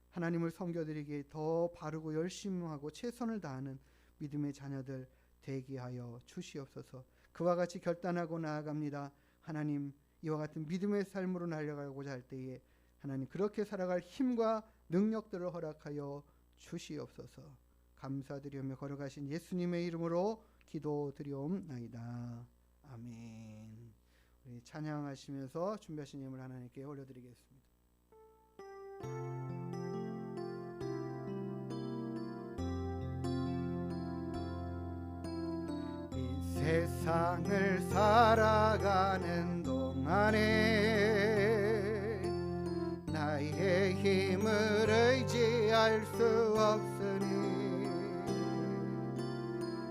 하나님을 섬겨드리기에 더 바르고 열심하고 최선을 다하는 믿음의 자녀들 되게 하여 주시옵소서. 그와 같이 결단하고 나아갑니다. 하나님, 이와 같은 믿음의 삶으로 날아가고자 할 때에 하나님 그렇게 살아갈 힘과 능력들을 허락하여 주시옵소서. 감사드리며 걸어가신 예수님의 이름으로 기도드리옵나이다. 아멘. 우리 찬양하시면서 준비하신 예물 하나님께 올려드리겠습니다. 이 세상을 살아가는 동안에 나의 힘을 의지할 수 없으니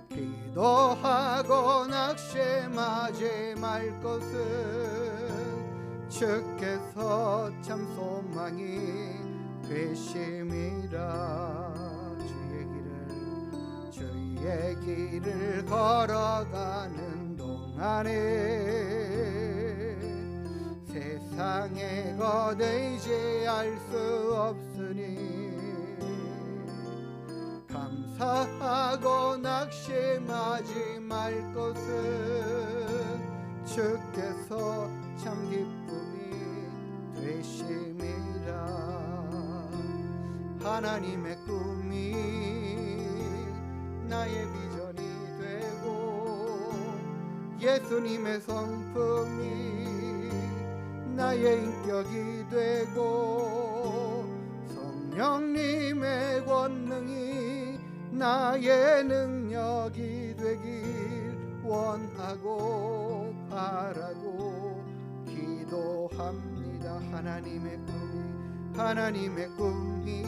기도하고 낙심하지 말 것은 주께서 참 소망이 되심이라. 주의 길을 걸어가는 동안에 세상에 거대지 알 수 없으니 감사하고 낙심하지 말 것은 주께서 참 기쁨이 되심이라. 하나님의 꿈이 나의 비전이 되고 예수님의 성품이 나의 인격이 되고 성령님의 권능이 나의 능력이 되길 원하고 바라고 기도합니다. 하나님의 꿈이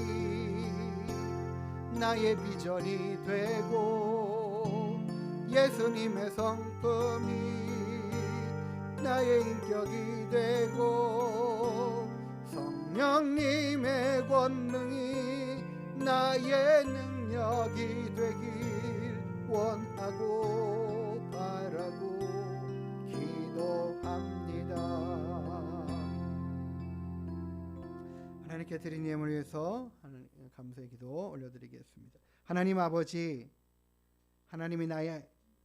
나의 비전이 되고 예수님의 성품이 나의 인격이 되고 성령님의 권능이 나의 능력이 되길 원하고 바라고 기도합니다. 하나님께 드린 예물을 위해서 감사의 기도 올려드리겠습니다. 하나님 아버지, 하나님이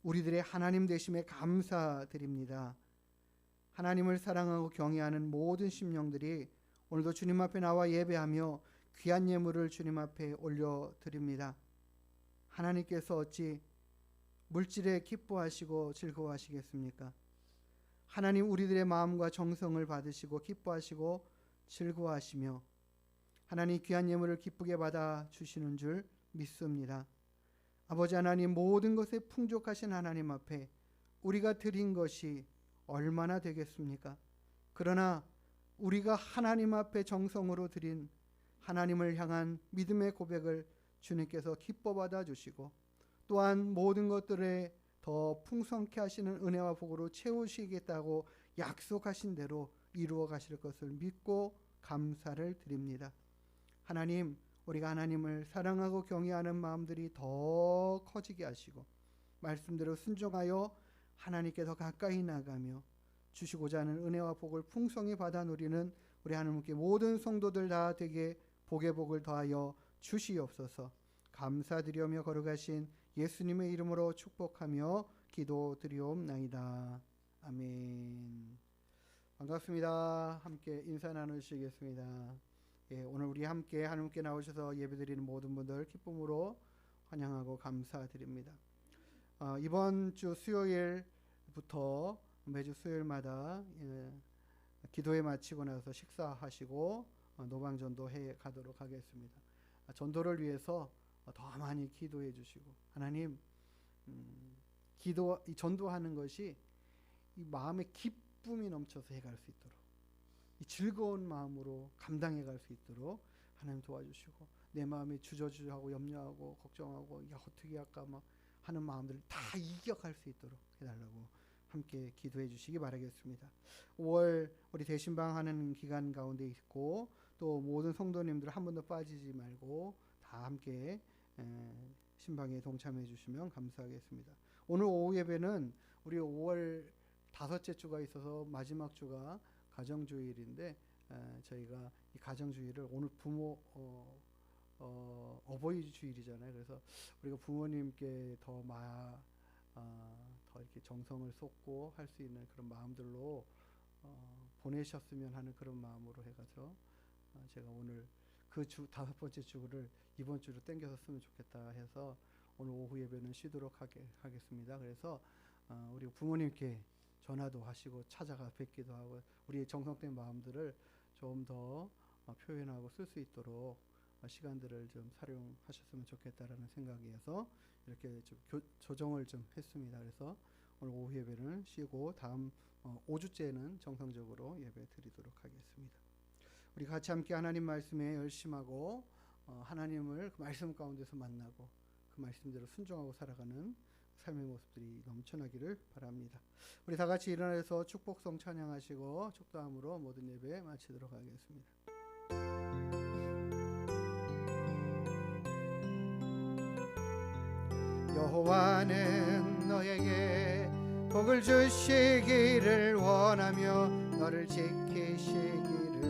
우리들의 하나님 되심에 감사드립니다. 하나님을 사랑하고 경외하는 모든 심령들이 오늘도 주님 앞에 나와 예배하며 귀한 예물을 주님 앞에 올려드립니다. 하나님께서 어찌 물질에 기뻐하시고 즐거워하시겠습니까? 하나님 우리들의 마음과 정성을 받으시고 기뻐하시고 즐거워하시며 하나님 귀한 예물을 기쁘게 받아 주시는 줄 믿습니다. 아버지 하나님, 모든 것에 풍족하신 하나님 앞에 우리가 드린 것이 얼마나 되겠습니까? 그러나 우리가 하나님 앞에 정성으로 드린 하나님을 향한 믿음의 고백을 주님께서 기뻐 받아 주시고 또한 모든 것들에 더 풍성케 하시는 은혜와 복으로 채우시겠다고 약속하신 대로 이루어 가실 것을 믿고 감사를 드립니다. 하나님, 우리가 하나님을 사랑하고 경외하는 마음들이 더 커지게 하시고 말씀대로 순종하여 하나님께 더 가까이 나가며 주시고자 하는 은혜와 복을 풍성히 받아 누리는 우리 하나님께 모든 성도들 다 되게 복의 복을 더하여 주시옵소서. 감사드리며 거룩하신 예수님의 이름으로 축복하며 기도드리옵나이다. 아멘. 반갑습니다. 함께 인사 나누시겠습니다. 오늘 우리 함께 하나님께 나오셔서 예배드리는 모든 분들 기쁨으로 환영하고 감사드립니다. 이번 주 수요일부터 매주 수요일마다 기도회 마치고 나서 식사하시고 노방전도 해 가도록 하겠습니다. 전도를 위해서 더 많이 기도해 주시고 하나님, 전도하는 것이 이 마음에 기쁨이 넘쳐서 해갈 수 있도록 이 즐거운 마음으로 감당해 갈 수 있도록 하나님 도와주시고 내 마음에 주저주저하고 염려하고 걱정하고 야 어떻게 할까 막 하는 마음들을 다 이겨갈 수 있도록 해달라고 함께 기도해 주시기 바라겠습니다. 5월 우리 대신방 하는 기간 가운데 있고 또 모든 성도님들 한 번도 빠지지 말고 다 함께 신방에 동참해 주시면 감사하겠습니다. 오늘 오후 예배는 우리 5월 5째 주가 있어서 마지막 주가 가정주일인데 저희가 이 가정주일을 오늘 부모 어버이 주일이잖아요. 그래서 우리가 부모님께 더 이렇게 정성을 쏟고 할 수 있는 그런 마음들로 보내셨으면 하는 그런 마음으로 해가지고 제가 오늘 그 주 5번째 주를 이번 주로 땡겨서 쓰면 좋겠다 해서 오늘 오후 예배는 쉬도록 하겠습니다. 그래서 우리 부모님께 전화도 하시고 찾아가 뵙기도 하고 우리의 정성된 마음들을 좀 더 표현하고 쓸 수 있도록 시간들을 좀 활용하셨으면 좋겠다라는 생각이어서 이렇게 좀 조정을 좀 했습니다. 그래서 오늘 오후 예배는 쉬고 다음 5주째는 정상적으로 예배 드리도록 하겠습니다. 우리 같이 함께 하나님 말씀에 열심하고 하나님을 그 말씀 가운데서 만나고 그 말씀대로 순종하고 살아가는 삶의 모습들이 넘쳐나기를 바랍니다. 우리 다 같이 일어나서 축복성 찬양하시고 축도함으로 모든 예배 마치도록 하겠습니다. 여호와는 너에게 복을 주시기를 원하며 너를 지키시기를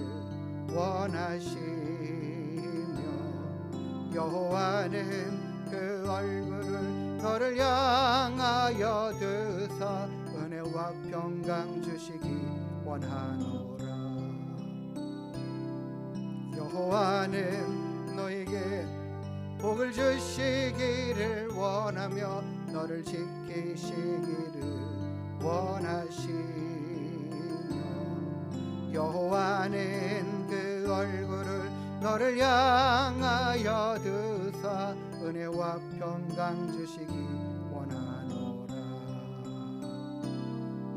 원하시며 여호와는 그 얼굴을 너를 향하여 드사 은혜와 평강 주시기 원하노라. 여호와는 너에게 복을 주시기를 원하며 너를 지키시기를 원하시며 여호와는 그 얼굴을 너를 향하여 드사 은혜와 평강 주시기 원하노라.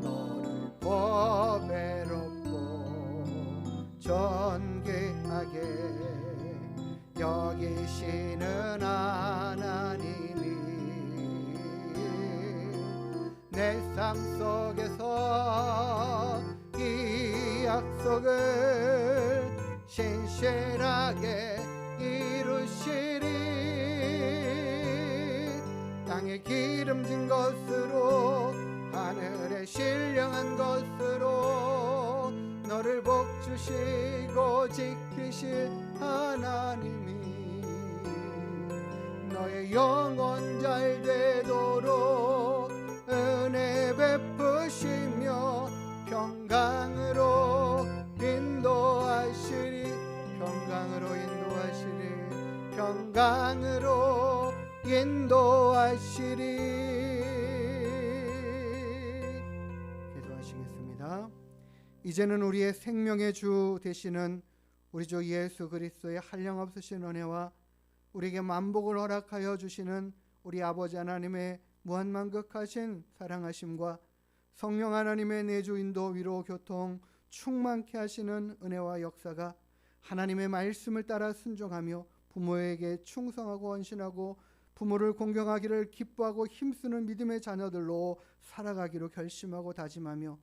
너를 보배롭고 존귀하게 여기시는 세상 속에서 이 약속을 신실하게 이루시리. 땅에 기름진 것으로 하늘에 신령한 것으로 너를 복주시고 지키실 하나님이 너의 영혼 잘 되도록 은혜 베푸시며 평강으로 인도하시리. 평강으로 인도하시리. 평강으로 인도하시리. 기도하시겠습니다. 이제는 우리의 생명의 주 되시는 우리 주 예수 그리스도의 한량없으신 은혜와 우리에게 만복을 허락하여 주시는 우리 아버지 하나님의 무한만극하신 사랑하심과 성령 하나님의 내주 인도 위로 교통 충만케 하시는 은혜와 역사가 하나님의 말씀을 따라 순종하며 부모에게 충성하고 헌신하고 부모를 공경하기를 기뻐하고 힘쓰는 믿음의 자녀들로 살아가기로 결심하고 다짐하며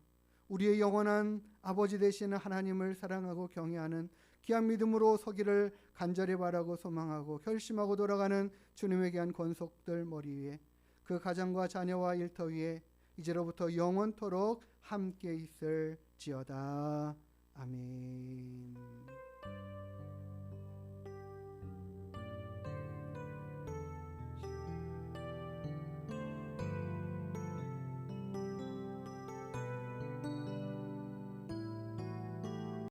우리의 영원한 아버지 되시는 하나님을 사랑하고 경외하는 귀한 믿음으로 서기를 간절히 바라고 소망하고 결심하고 돌아가는 주님에 대한 권속들 머리 위에 그 가정과 자녀와 일터 위에 이제로부터 영원토록 함께 있을지어다. 아멘.